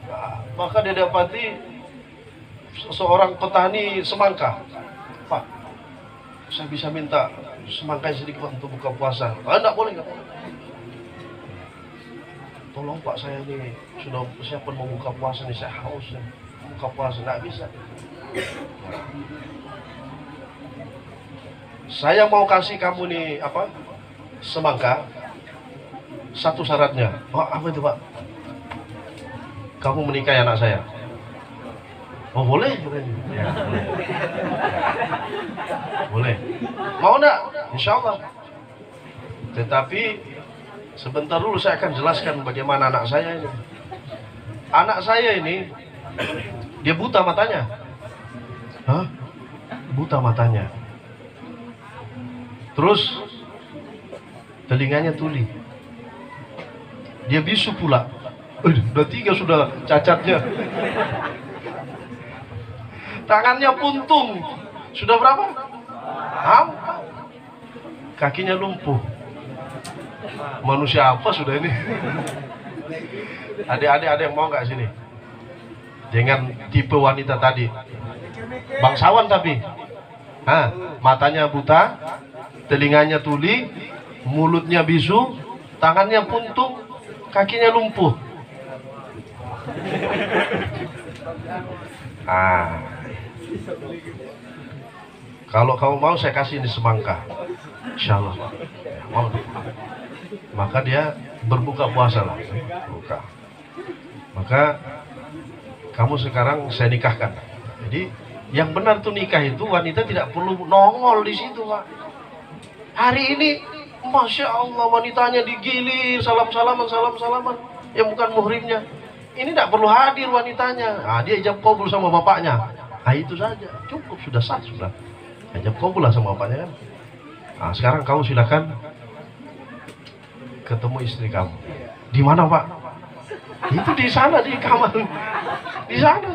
B: Nah, maka dia dapati seorang petani semangka. Pak, saya bisa minta semangka sedikit untuk buka puasa. Enggak boleh. Tolong Pak, saya ini sudah persiapan mau buka puasa nih, saya haus nih. Buka puasa, nggak bisa. Saya mau kasih kamu nih semangka. Satu syaratnya. Apa itu Pak? Kamu menikahi anak saya. Oh boleh? Ya, boleh. Mau enggak? Insya Allah. Tetapi sebentar dulu saya akan jelaskan bagaimana anak saya ini. Anak saya ini dia buta matanya. Hah? Buta matanya. Terus telinganya tuli. Dia bisu pula. Udah 3 sudah cacatnya. Tangannya puntung. Sudah berapa? 4. Kakinya lumpuh. Manusia apa sudah ini? Adik-adik ada yang mau nggak sini? Dengan tipe wanita tadi. Bangsawan tapi. Matanya buta, telinganya tuli, mulutnya bisu, tangannya puntung, kakinya lumpuh. Kalau kamu mau saya kasih ini semangka. Insya Allah. Mau. Maka dia berbuka puasa lah. Buka. Maka kamu sekarang saya nikahkan. Jadi yang benar tuh nikah itu wanita tidak perlu nongol di situ Pak. Hari ini Masya Allah wanitanya digilir salam-salaman yang bukan muhrimnya. Ini tidak perlu hadir wanitanya. Dia ijab kabul sama bapaknya. Itu saja cukup, sudah sah sudah. Ijab kabul lah sama bapaknya kan. Nah, sekarang kamu silakan ketemu istri kamu. Di mana, Pak? Itu di sana, di kamar. Di sana.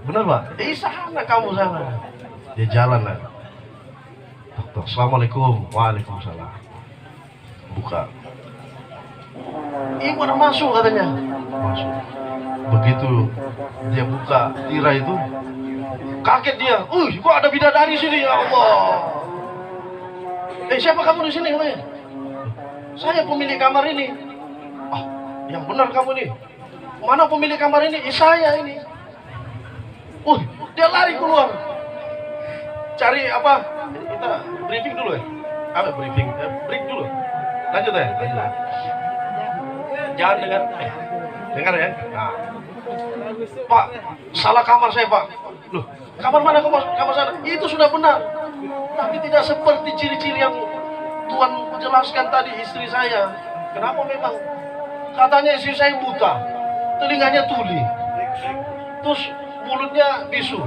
B: Benar, Pak? Di sana kamu sana. Dia jalan lah. Dokter, assalamualaikum. Waalaikumsalam. Buka. Ibu udah masuk katanya. Masuk. Begitu dia buka tirai itu, kaget dia. Kok ada bidadari sini, ya Allah. Siapa kamu di sini katanya? Saya pemilik kamar ini. Yang benar kamu nih. Mana pemilik kamar ini? Saya ini. Dia lari keluar. Cari apa? Kita briefing dulu ya. Apa briefing? Break dulu. Lanjut ya. Lanjut. Jangan dengar ya. Nah. Pak, salah kamar saya, Pak. Loh, kamar mana kamu? Kamar sana. Itu sudah benar. Tapi tidak seperti ciri-ciri yang Tuhan jelaskan tadi istri saya. Kenapa memang? Katanya istri saya buta, telinganya tuli, terus mulutnya bisu,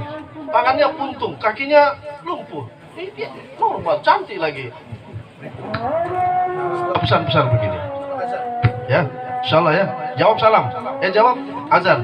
B: tangannya buntung, kakinya lumpuh. Dia normal, cantik lagi. Pesan-pesan begini. Ya, insyaallah ya. Jawab salam. Jawab azan.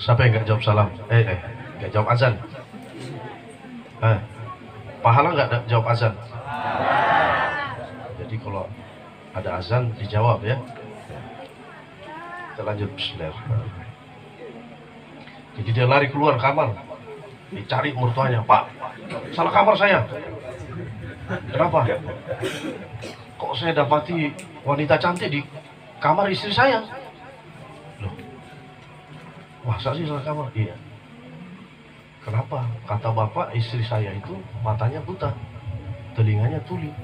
B: Siapa yang nggak jawab salam? Nggak jawab azan? Pahala nggak jawab azan? Jadi kalau ada azan dijawab ya. Kita lanjut. Bismillahirrahmanirrahim. Jadi dia lari keluar kamar, dicari mertuanya. Pak, salah kamar saya. Kenapa? Kok saya dapati wanita cantik di kamar istri saya? Loh, masa sih salah kamar? Iya. Kenapa? Kata bapak, istri saya itu matanya buta, telinganya tuli,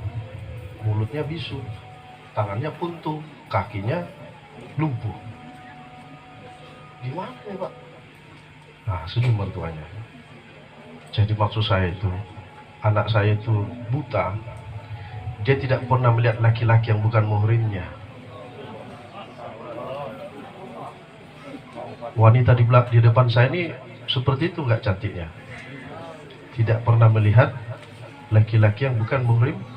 B: mulutnya bisu, tangannya buntung, kakinya lumpuh. Gimana ya Pak? Nah, senyum mertuanya. Jadi maksud saya itu, anak saya itu buta, dia tidak pernah melihat laki-laki yang bukan muhrimnya. Wanita di depan saya ini seperti itu nggak cantiknya? Tidak pernah melihat laki-laki yang bukan muhrimnya.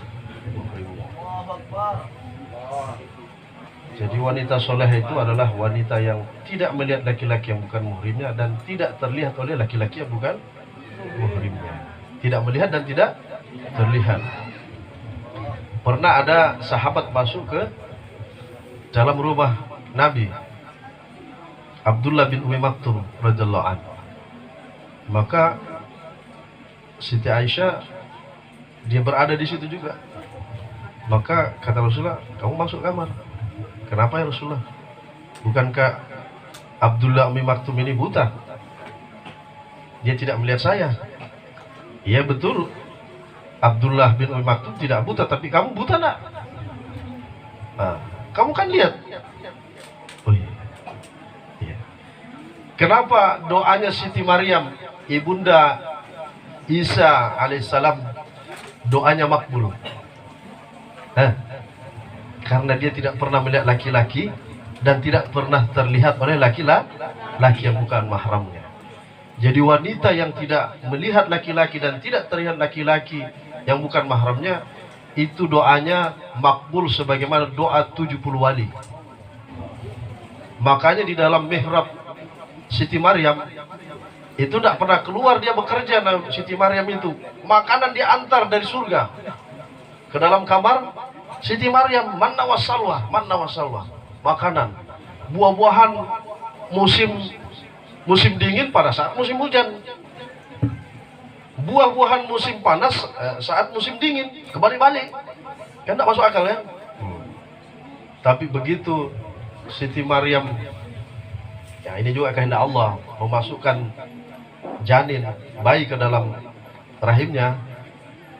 B: Jadi wanita soleh itu adalah wanita yang tidak melihat laki-laki yang bukan muhrimnya dan tidak terlihat oleh laki-laki yang bukan muhrimnya. Tidak melihat dan tidak terlihat. Pernah ada sahabat masuk ke dalam rumah Nabi, Abdullah bin Umi Maktum radhiyallahu anhu. Maka Siti Aisyah dia berada di situ juga. Maka kata Rasulullah, kamu masuk kamar. Kenapa ya Rasulullah? Bukankah Abdullah Umi Maktum ini buta? Dia tidak melihat saya. Iya betul, Abdullah bin Umi Maktum tidak buta, tapi kamu buta nak? Nah, kamu kan lihat. Oh iya. Iya. Kenapa doanya Siti Maryam, ibunda Isa alaihissalam, doanya makbul? Karena dia tidak pernah melihat laki-laki dan tidak pernah terlihat oleh laki-laki yang bukan mahramnya. Jadi wanita yang tidak melihat laki-laki dan tidak terlihat laki-laki yang bukan mahramnya, itu doanya makbul sebagaimana doa 70 wali. Makanya di dalam mihrab Siti Maryam itu tidak pernah keluar, dia bekerja. Siti Maryam itu makanan diantar dari surga ke dalam kamar Siti Maryam, manna wassalwa, makanan, buah-buahan musim dingin pada saat musim hujan, buah-buahan musim panas saat musim dingin, kebalik-balik, kan tidak masuk akal ya. Tapi begitu Siti Maryam, ya ini juga kehendak Allah, memasukkan janin bayi ke dalam rahimnya,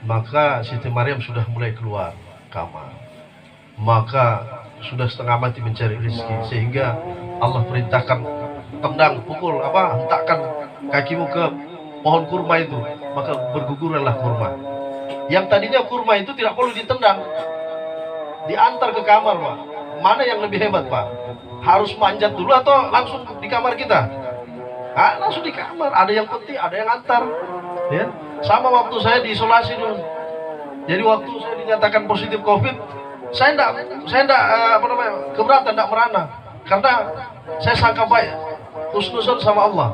B: maka Siti Maryam sudah mulai keluar kamar. Maka sudah setengah mati mencari rezeki, sehingga Allah perintahkan, tendang, pukul, hentakkan kakimu ke pohon kurma itu, maka berguguranlah kurma. Yang tadinya kurma itu tidak perlu ditendang, diantar ke kamar Pak. Mana yang lebih hebat Pak? Harus manjat dulu atau langsung di kamar kita? Langsung di kamar. Ada yang peti, ada yang antar ya. Sama waktu saya diisolasi dulu. Jadi waktu saya dinyatakan positif COVID, saya enggak keberatan, enggak merana, karena saya sangka baik, husnuzon sama Allah.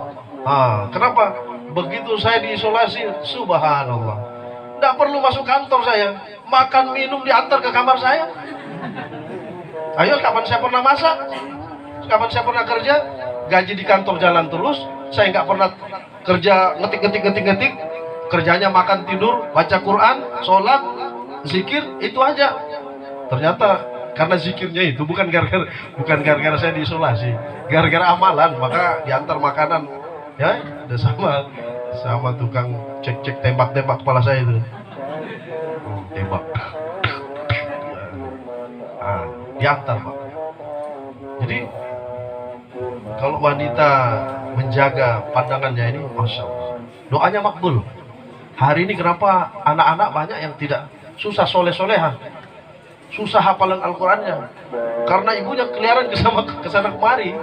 B: Kenapa? Begitu saya diisolasi, subhanallah, enggak perlu masuk kantor saya, makan minum diantar ke kamar saya. Ayo, kapan saya pernah masak? Kapan saya pernah kerja? Gaji di kantor jalan terus, saya nggak pernah kerja ngetik. Kerjanya makan, tidur, baca Quran, sholat, zikir, itu aja. Ternyata karena zikirnya itu bukan gara-gara saya diisolasi, gara-gara amalan, maka diantar makanan ya, udah sama tukang cek tembak kepala saya itu. Tembak. Diantar Pak. Jadi kalau wanita menjaga pandangannya ini, masya Allah, doanya makbul. Hari ini kenapa anak-anak banyak yang tidak susah soleh-soleha, susah hafalan Al-Qurannya? Karena ibunya keliaran kesana kemari.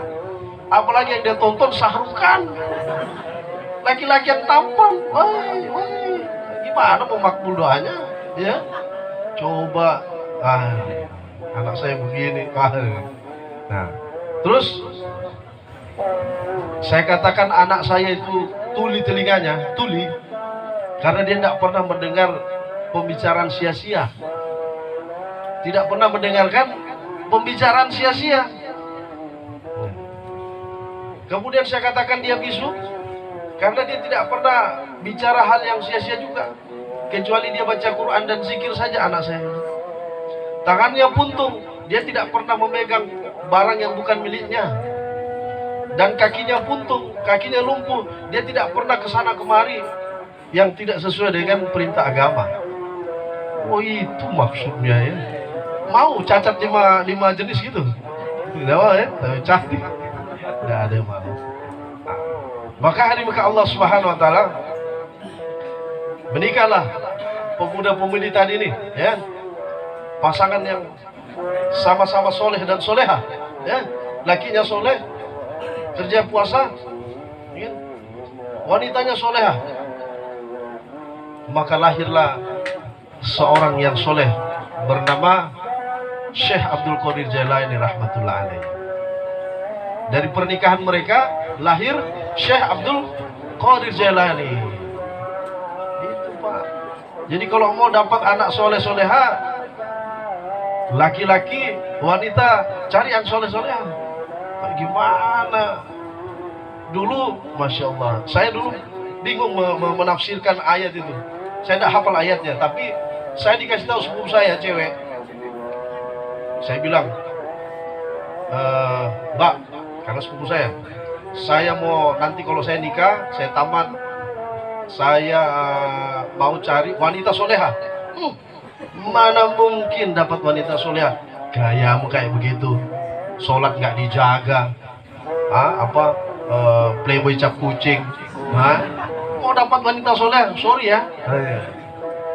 B: Apalagi yang dia tonton Sahrukan, laki-laki yang tampan. Wah, gimana mau makbul doanya? Ya, coba. Anak saya begini. Nah, terus saya katakan anak saya itu tuli telinganya, tuli. Karena dia tidak pernah mendengar pembicaraan sia-sia, tidak pernah mendengarkan pembicaraan sia-sia. Kemudian saya katakan dia bisu, karena dia tidak pernah bicara hal yang sia-sia juga, kecuali dia baca Quran dan zikir saja anak saya. Tangannya buntung, dia tidak pernah memegang barang yang bukan miliknya. dan kakinya buntung, kakinya lumpuh. Dia tidak pernah ke sana kemari yang tidak sesuai dengan perintah agama. Oh itu maksudnya ya. Mau cacat lima jenis gitu? Tidak mau ya, tapi cantik. Tidak ada yang mau. Nah, maka hari maka Allah Subhanahu Wa Taala menikahlah pemuda-pemudi tadi ini, ya, pasangan yang sama-sama soleh dan soleha, ya, lakinya soleh, kerja puasa, ya, wanitanya soleha. Maka lahirlah seorang yang soleh bernama Syekh Abdul Qadir Jailani rahmatullah alaihi. Dari pernikahan mereka lahir Syekh Abdul Qadir Jailani. Itu Pak. Jadi kalau mau dapat anak soleh soleha, laki-laki, wanita, cari yang soleh soleha. Gimana? Dulu, masya Allah, saya dulu bingung menafsirkan ayat itu. Saya tidak hafal ayatnya, tapi saya dikasih tahu sepupu saya cewek. Saya bilang, Mbak, karena sepupu saya mau nanti kalau saya nikah, saya tamat, saya mau cari wanita soleha. Mana mungkin dapat wanita soleha? Gayamu kayak begitu, sholat nggak dijaga, playboy cap kucing. Mau dapat wanita soleha? Sorry ya.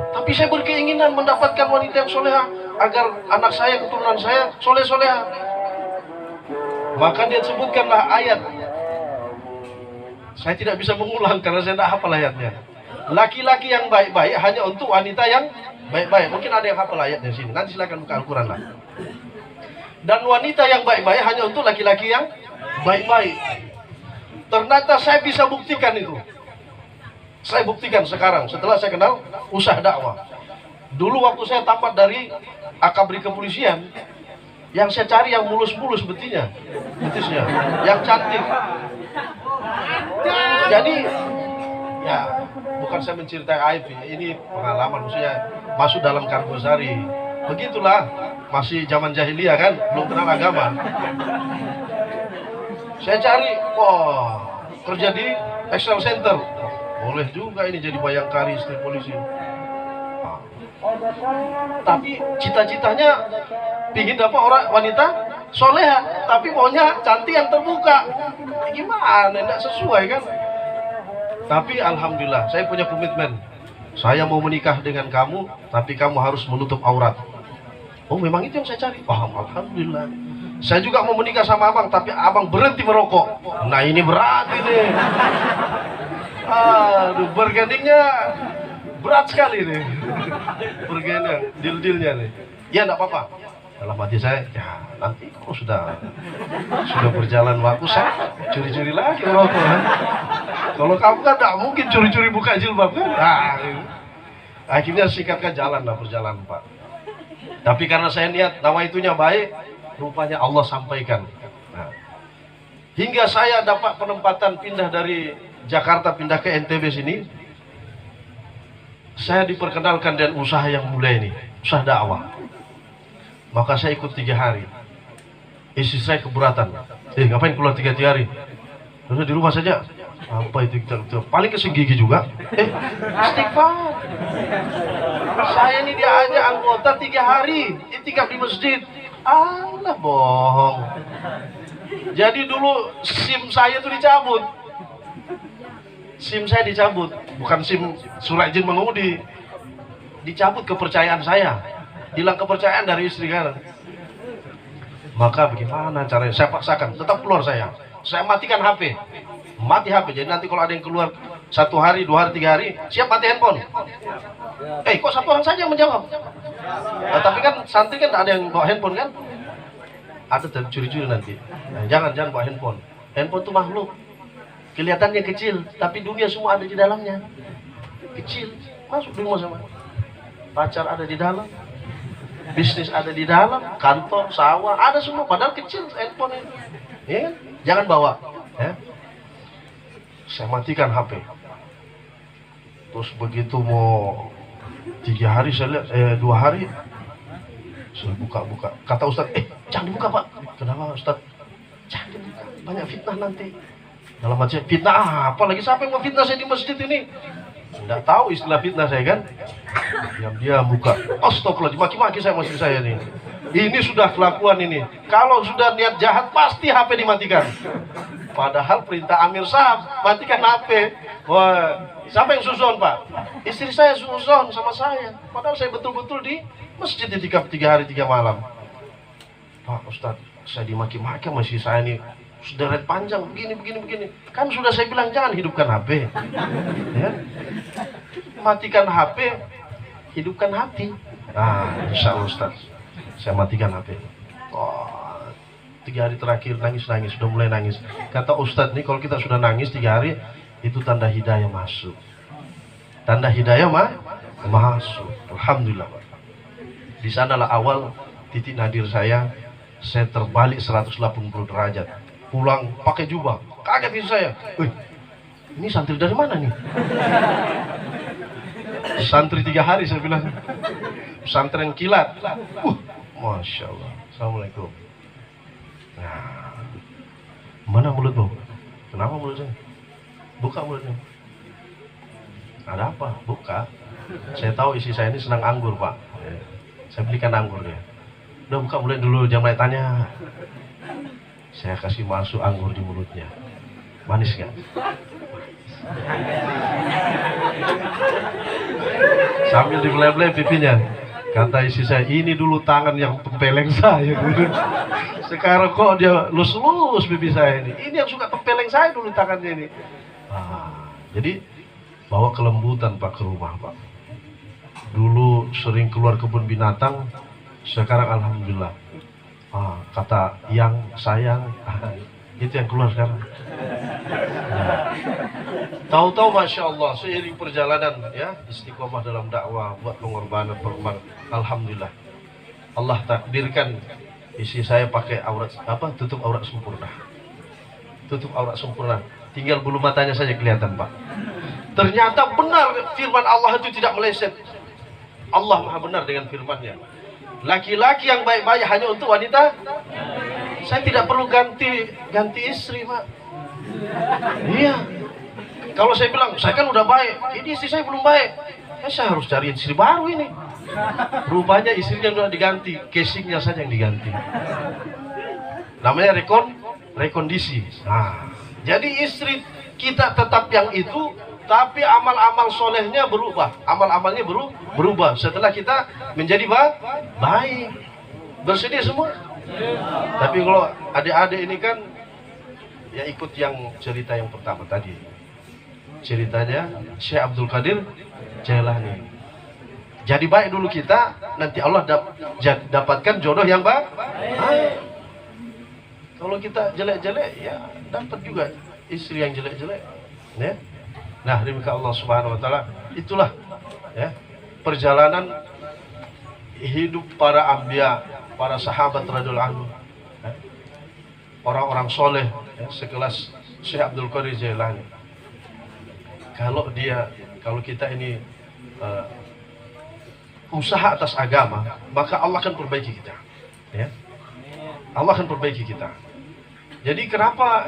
B: Tapi saya berkeinginan mendapatkan wanita yang soleha agar anak saya, keturunan saya soleh-soleha. Maka dia sebutkanlah ayat. Saya tidak bisa mengulang karena saya tidak hafal ayatnya. Laki-laki yang baik-baik hanya untuk wanita yang baik-baik. Mungkin ada yang hafal ayatnya sini. Nanti silakan buka Al-Quran lah. Dan wanita yang baik-baik hanya untuk laki-laki yang baik-baik. Ternyata saya bisa buktikan itu. Saya buktikan sekarang setelah saya kenal usaha dakwah. Dulu waktu saya tamat dari akabri kepolisian, yang saya cari yang mulus-mulus betisnya, yang cantik. Jadi ya bukan saya menceritakan aib, ini pengalaman, maksudnya masuk dalam Karbosari. Begitulah, masih zaman jahiliyah kan, belum kenal agama. Saya cari, kerja di Excel Center. Boleh juga ini jadi bayangkari istri polisi. Tapi cita-citanya pingin dapat orang wanita soleha, tapi maunya cantik yang terbuka. Gimana? Tidak sesuai kan? Tapi alhamdulillah saya punya komitmen. Saya mau menikah dengan kamu, tapi kamu harus menutup aurat. Oh memang itu yang saya cari. Paham, alhamdulillah. Saya juga mau menikah sama abang, tapi abang berhenti merokok. Nah ini berat ini. Aduh, bergeningnya berat sekali nih. Bergeningnya, deal-dealnya nih. Ya enggak apa-apa. Dalam hati saya, ya nanti kalau sudah berjalan waktu saya curi-curi lagi merokok kan. Kalau kamu kan enggak mungkin curi-curi buka jilbab kan. Akhirnya sikatkan jalan lah, berjalan Pak. Tapi karena saya niat nawaitunya baik, rupanya Allah sampaikan. Nah, hingga saya dapat penempatan pindah dari Jakarta pindah ke NTB sini, saya diperkenalkan dengan usaha yang mulai ini, usaha dakwah. Maka saya ikut 3 hari. Istri saya keberatan. Ngapain keluar 3 hari? Udah di rumah saja. Apa itu? Paling keseng gigi juga. Istighfar. Saya ini diajak anggota 3 hari, itikaf di masjid. Allah bohong. Jadi dulu SIM saya itu dicabut. SIM saya dicabut, bukan SIM surat izin mengemudi. Dicabut kepercayaan saya. Hilang kepercayaan dari istri kan. Maka bagaimana caranya? Saya paksakan, tetap keluar saya. Saya matikan HP. Mati HP. Jadi nanti kalau ada yang keluar 1 hari, 2 hari, 3 hari, siap mati handphone. Kok 1 orang saja yang menjawab? Nah, tapi kan santri kan ada yang bawa handphone kan? Ada curi-curi nanti. Nah, jangan bawa handphone. Handphone itu makhluk. Kelihatannya kecil, tapi dunia semua ada di dalamnya. Kecil, masuk di rumah sama. Pacar ada di dalam, bisnis ada di dalam, kantor, sawah, ada semua. Padahal kecil handphone itu. Ya, jangan bawa. Ya. Saya matikan HP. Terus begitu mau 3 hari saya lihat, 2 hari saya buka. Kata Ustaz, jangan dibuka Pak. Kenapa Ustaz? Jangan dibuka. banyak fitnah nanti. Dalam hati, fitnah apa lagi? Siapa yang mau fitnah saya di masjid ini? Tidak tahu istilah fitnah saya kan. Dia buka, astagfirullah, maki-maki saya masjid saya ini. Ini sudah kelakuan ini. Kalau sudah niat jahat pasti HP dimatikan. Padahal perintah Amir Sahab, matikan HP. Wah, siapa yang suzon Pak? Istri saya suzon sama saya. Padahal saya betul-betul di masjid di 3 hari 3 malam. Pak Ustadz, saya dimaki-maki masih saya ini. Sederet panjang begini. Kan sudah saya bilang jangan hidupkan HP. Ya? Matikan HP, hidupkan hati. Nah, insya Allah Ustaz, saya matikan HP. Oh, 3 hari terakhir nangis, sudah mulai nangis. Kata Ustadz nih, kalau kita sudah nangis 3 hari, itu tanda hidayah masuk. Tanda hidayah masuk. Alhamdulillah. Di sanalah awal titik nadir saya terbalik 180 derajat. Pulang pakai jubah, kaget istri saya. Wih, ini santri dari mana nih? Santri 3 hari saya bilang. Pesantren kilat. Masya Allah. Assalamualaikum. Nah, mana mulutmu? Kenapa mulutnya? Buka mulutnya. Ada apa? Buka. Saya tahu isi saya ini senang anggur Pak. Saya belikan anggur dia. Udah buka mulut dulu, jangan mulai tanya. Saya kasih masuk anggur di mulutnya. Manis nggak? Sambil dibelai-belai pipinya. Kata istri saya, ini dulu tangan yang tempeleng saya dulu. Sekarang kok dia lus-lus pipi saya ini. Ini yang suka tempeleng saya dulu tangannya ini. Jadi bawa kelembutan Pak ke rumah Pak. Dulu sering keluar kebun binatang. Sekarang alhamdulillah. Kata yang sayang, itu yang keluar sekarang. Tahu-tahu Masya Allah, seiring perjalanan ya, istiqomah dalam dakwah, buat pengorbanan. Alhamdulillah, Allah takdirkan isi saya pakai tutup aurat sempurna. Tinggal bulu matanya saja kelihatan Pak. Ternyata benar firman Allah itu tidak meleset. Allah maha benar dengan firman-Nya. Laki-laki yang baik-baik hanya untuk wanita. Saya tidak perlu ganti istri Pak. Iya. Kalau saya bilang, saya kan udah baik, ini istri saya belum baik, saya harus cari istri baru ini. Rupanya istrinya sudah diganti, casingnya saja yang diganti. Namanya rekondisi. Nah, jadi istri kita tetap yang itu, tapi amal-amal solehnya berubah. Amal-amalnya berubah setelah kita menjadi baik. Bersedia semua? Tapi kalau adik-adik ini kan ya ikut yang cerita yang pertama tadi. Ceritanya Syekh Abdul Qadir Jailani. Jadi baik dulu kita, nanti Allah dapatkan jodoh yang baik. Kalau kita jelek-jelek ya dapat juga istri yang jelek-jelek. Ya. Nah, demi Allah Subhanahu wa taala, itulah ya perjalanan hidup para anbiya, para sahabat radhiyallahu anhu. Orang-orang soleh ya, sekelas Syekh Abdul Qadir Jailani. Kalau kita ini usaha atas agama, maka Allah akan perbaiki kita. Ya. Allah akan perbaiki kita. Jadi kenapa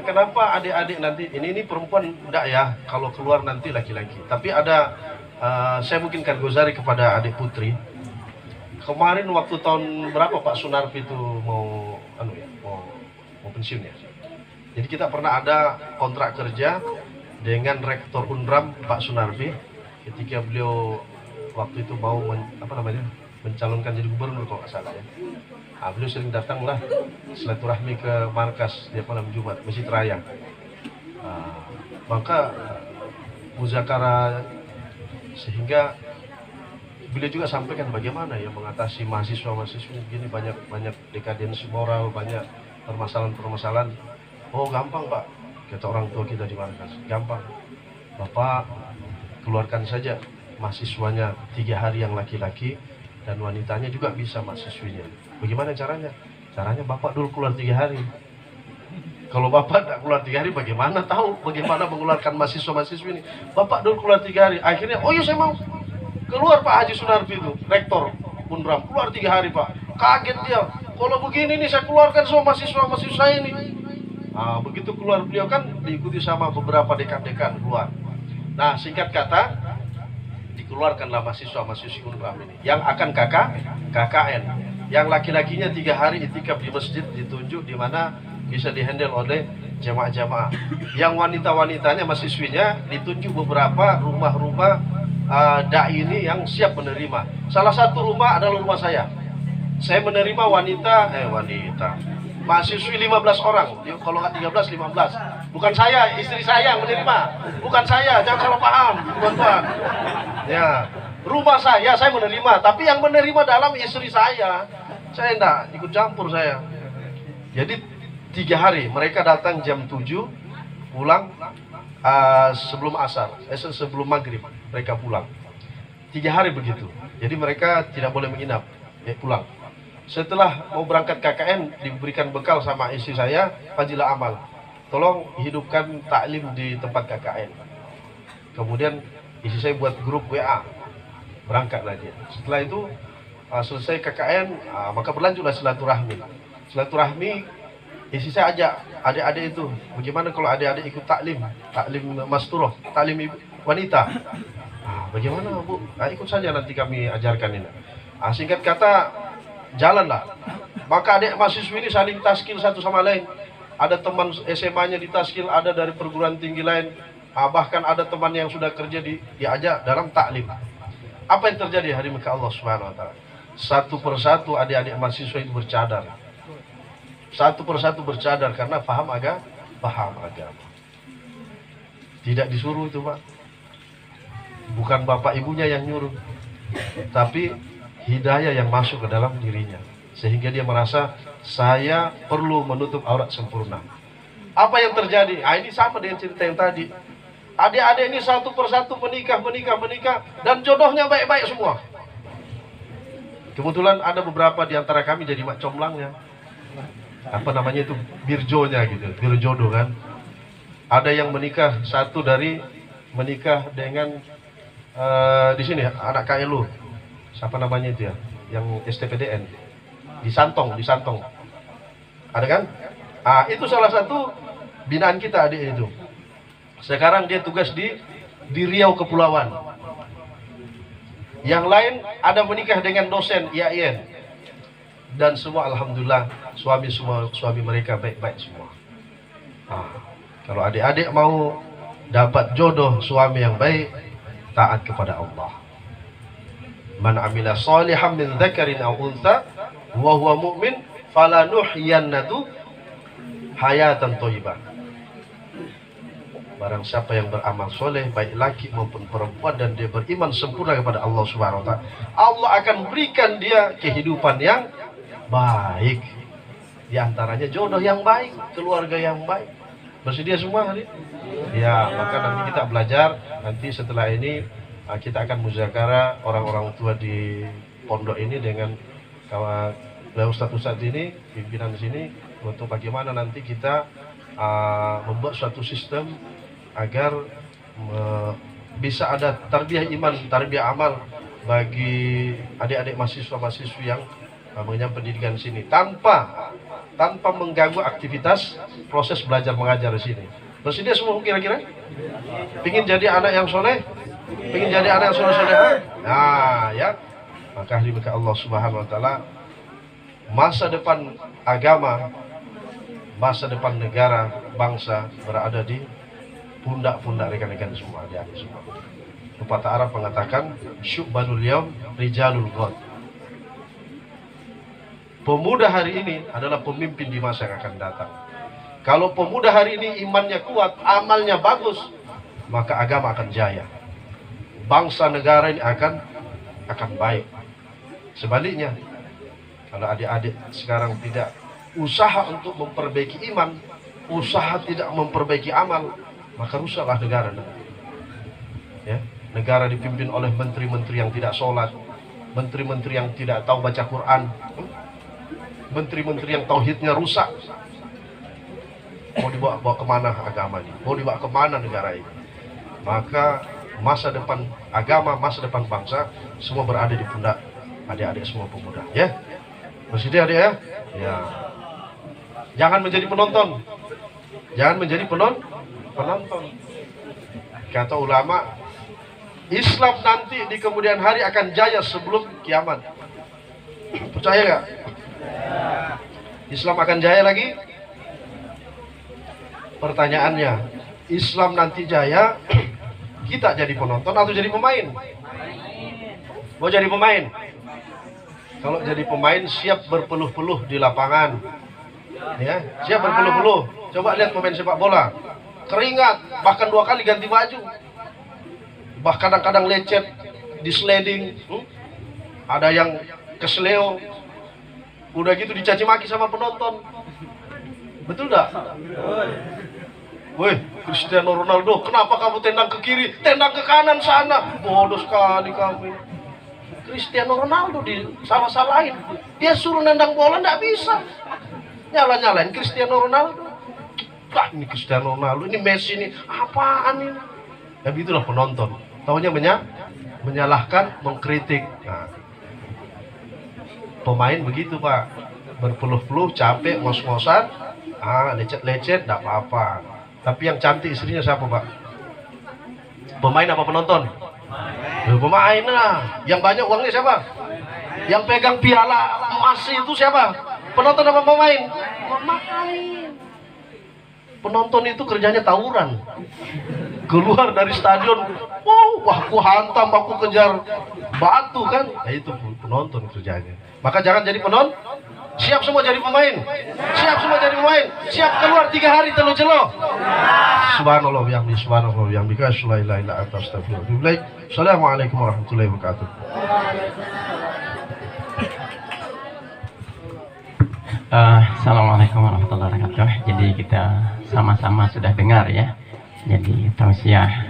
B: adik-adik nanti ini perempuan enggak ya, kalau keluar nanti laki-laki. Tapi ada saya mungkin kan gozari kepada adik putri. Kemarin waktu tahun berapa Pak Sunarpi itu mau pensiun ya. Jadi kita pernah ada kontrak kerja dengan Rektor Unram Pak Sunarpi ketika beliau waktu itu mau mencalonkan jadi gubernur kalau nggak salah ya. Beliau sering datanglah silaturahmi ke markas dia malam Jumat Masjid Raya. Maka muzakara sehingga beliau juga sampaikan bagaimana ya mengatasi mahasiswa-mahasiswa begini banyak dekadensi moral, banyak permasalahan-permasalahan. Oh gampang Pak, kata orang tua kita di markas, gampang. Bapak keluarkan saja mahasiswanya 3 hari yang laki-laki dan wanitanya juga bisa mahasiswinya. Bagaimana caranya? Caranya Bapak dulu keluar 3 hari. Kalau Bapak tidak keluar 3 hari, bagaimana tahu bagaimana mengeluarkan mahasiswa-mahasiswi ini? Bapak dulu keluar 3 hari. Akhirnya, oh iya saya mau. Keluar Pak Haji Sunarpi itu, Rektor Unram. Keluar 3 hari Pak. Kaget dia. Kalau begini nih saya keluarkan semua mahasiswa-mahasiswa saya ini. Begitu keluar beliau kan diikuti sama beberapa dekan-dekan keluar. Nah, singkat kata, dikeluarkanlah mahasiswa-mahasiswi Unram ini yang akan KKN. Yang laki-lakinya 3 hari itikaf di masjid ditunjuk di mana bisa dihandle oleh jamaah-jamaah. Yang wanita-wanitanya mahasiswinya ditunjuk beberapa rumah-rumah dai ini yang siap menerima. Salah satu rumah adalah rumah saya. Saya menerima wanita mahasiswi 15 orang. Kalau nggak 13, 15. Bukan saya, istri saya yang menerima. Bukan saya, jangan salah paham, tuan-tuan. Ya, rumah saya menerima. Tapi yang menerima dalam istri saya. Saya enggak ikut campur saya. Jadi 3 hari mereka datang jam 7, pulang sebelum asar, sebelum maghrib mereka pulang. 3 hari begitu. Jadi mereka tidak boleh menginap, pulang. Setelah mau berangkat KKN diberikan bekal sama istri saya, Fadilah Amal, tolong hidupkan taklim di tempat KKN. Kemudian istri saya buat grup WA, berangkatlah dia. Setelah itu selesai KKN, maka berlanjutlah silaturahmi. Istri saya ajak adik-adik itu, bagaimana kalau adik-adik ikut taklim masturah, taklim wanita. Bagaimana Bu? Ikut saja, nanti kami ajarkan ini. Singkat kata, jalanlah. Maka adik mahasiswa ini saling taskil satu sama lain. Ada teman SMA-nya di taskil, ada dari perguruan tinggi lain, bahkan ada teman yang sudah kerja diajak dalam taklim. Apa yang terjadi hari muka Allah Subhanahu wa taala? Satu persatu adik-adik mahasiswa itu bercadar. Satu persatu bercadar karena paham agama. Tidak disuruh itu, Pak. Bukan bapak ibunya yang nyuruh, tapi hidayah yang masuk ke dalam dirinya, sehingga dia merasa saya perlu menutup aurat sempurna. Apa yang terjadi? Ini sama dengan cerita yang tadi. Adik-adik ini satu persatu menikah, dan jodohnya baik-baik semua. Kebetulan ada beberapa di antara kami jadi mak comblangnya. Apa namanya itu? Birjonya gitu, birjodoh kan. Ada yang menikah, satu dari menikah dengan di sini anak KLU. Siapa namanya itu ya? Yang STPDN. Di Santong. Ada kan? Itu salah satu binaan kita, adik itu. Sekarang dia tugas di Riau Kepulauan. Yang lain ada menikah dengan dosen IAIN. Dan semua alhamdulillah suami mereka baik-baik semua. Kalau adik-adik mau dapat jodoh suami yang baik, taat kepada Allah. Man amila salihan min dzakarin aw untha wa huwa mu'min falanuhyiyannahu hayatan thayyibah. Barang siapa yang beramal soleh, baik laki maupun perempuan, dan dia beriman sempurna kepada Allah Subhanahu wa taala, Allah akan berikan dia kehidupan yang baik. Di antaranya jodoh yang baik, keluarga yang baik. Bersedia semua hari? Ya, maka nanti kita belajar. Nanti setelah ini kita akan muzakarah orang-orang tua di pondok ini dengan Ustadz ini, pimpinan di sini, untuk bagaimana nanti kita membuat suatu sistem agar bisa ada tarbiyah iman, tarbiyah amal bagi adik-adik mahasiswa-mahasiswi yang mengenyam pendidikan di sini tanpa mengganggu aktivitas proses belajar mengajar di sini. Bersedia semua kira-kira? Pingin jadi anak yang soleh? Pingin jadi anak yang soleh-soleh? Nah, ya. Maka diberkahi Allah Subhanahu wa taala, masa depan agama, masa depan negara, bangsa berada di pundak-pundak rekan-rekan semua, adik-adik semua. Pepatah Arab mengatakan, syubbanul yaum rijalul ghad. Pemuda hari ini adalah pemimpin di masa yang akan datang. Kalau pemuda hari ini imannya kuat, amalnya bagus, maka agama akan jaya. Bangsa negara ini akan baik. Sebaliknya, kalau adik-adik sekarang tidak usaha untuk memperbaiki iman, usaha tidak memperbaiki amal, maka rusaklah negara. Ya, negara dipimpin oleh menteri-menteri yang tidak sholat, menteri-menteri yang tidak tahu baca Quran, menteri-menteri yang tauhidnya rusak. Mau dibawa kemana agama ini? Mau dibawa kemana negara ini? Maka masa depan agama, masa depan bangsa, semua berada di pundak adik-adik semua pemuda. Ya, bersedia adik ya? Ya. Jangan menjadi penonton. Jangan menjadi penonton. Kata ulama, Islam nanti di kemudian hari akan jaya sebelum kiamat. Percaya gak? Islam akan jaya lagi? Pertanyaannya, Islam nanti jaya, kita jadi penonton atau jadi pemain? Mau jadi pemain? Kalau jadi pemain siap berpeluh-peluh di lapangan, ya, siap berpeluh-peluh. Coba lihat pemain sepak bola, keringat, bahkan 2 kali ganti baju, bahkan kadang-kadang lecet, di sliding, ada yang kesleo, udah gitu dicaci maki sama penonton. Betul dah? Woi, Cristiano Ronaldo, kenapa kamu tendang ke kiri, tendang ke kanan sana? Bodoh sekali kamu. Cristiano Ronaldo salah-salahin, dia suruh nendang bola nggak bisa, nyalain Cristiano Ronaldo. Ini Cristiano Ronaldo, ini Messi, ini apaan ini? Ya begitulah penonton, taunya menyalahkan, mengkritik. Nah, pemain begitu Pak, berpeluh-peluh, capek, ngos-ngosan, lecet-lecet, nggak apa-apa. Tapi yang cantik istrinya siapa Pak? Pemain apa penonton? Pemain lah. Yang banyak uangnya siapa? Yang pegang piala emas itu siapa? Penonton apa pemain? Pemain. Penonton itu kerjanya tawuran. Keluar dari stadion, wah aku hantam, aku kejar batu kan? Nah, itu penonton kerjanya. Maka jangan jadi penonton. Siap semua jadi pemain. Siap semua jadi pemain. Siap keluar 3 hari telo-celo. Subhanallah bihamdi, subhanallah bihamdi, la ilaha illa anta astaghfiruka wa atubu ilaik. Assalamualaikum warahmatullahi wabarakatuh.
A: Assalamualaikum warahmatullahi wabarakatuh. Jadi kita sama-sama sudah dengar ya. Jadi tausiah,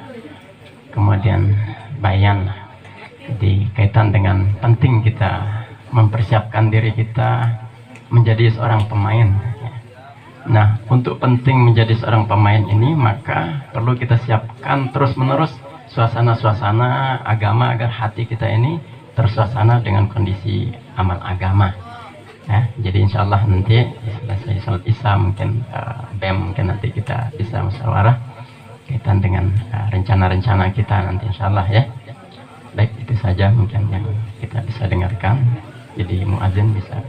A: kemudian bayan di kaitan dengan penting kita mempersiapkan diri kita menjadi seorang pemain. Nah, untuk penting menjadi seorang pemain ini, maka perlu kita siapkan terus-menerus suasana-suasana agama agar hati kita ini tersuasana dengan kondisi amal agama. Ya, jadi insya Allah nanti selesai salat isya mungkin BEM mungkin nanti kita bisa musyawarah kaitan dengan rencana-rencana kita nanti insya Allah ya. Baik, itu saja mungkin yang kita bisa dengarkan. Jadi muadzin bisa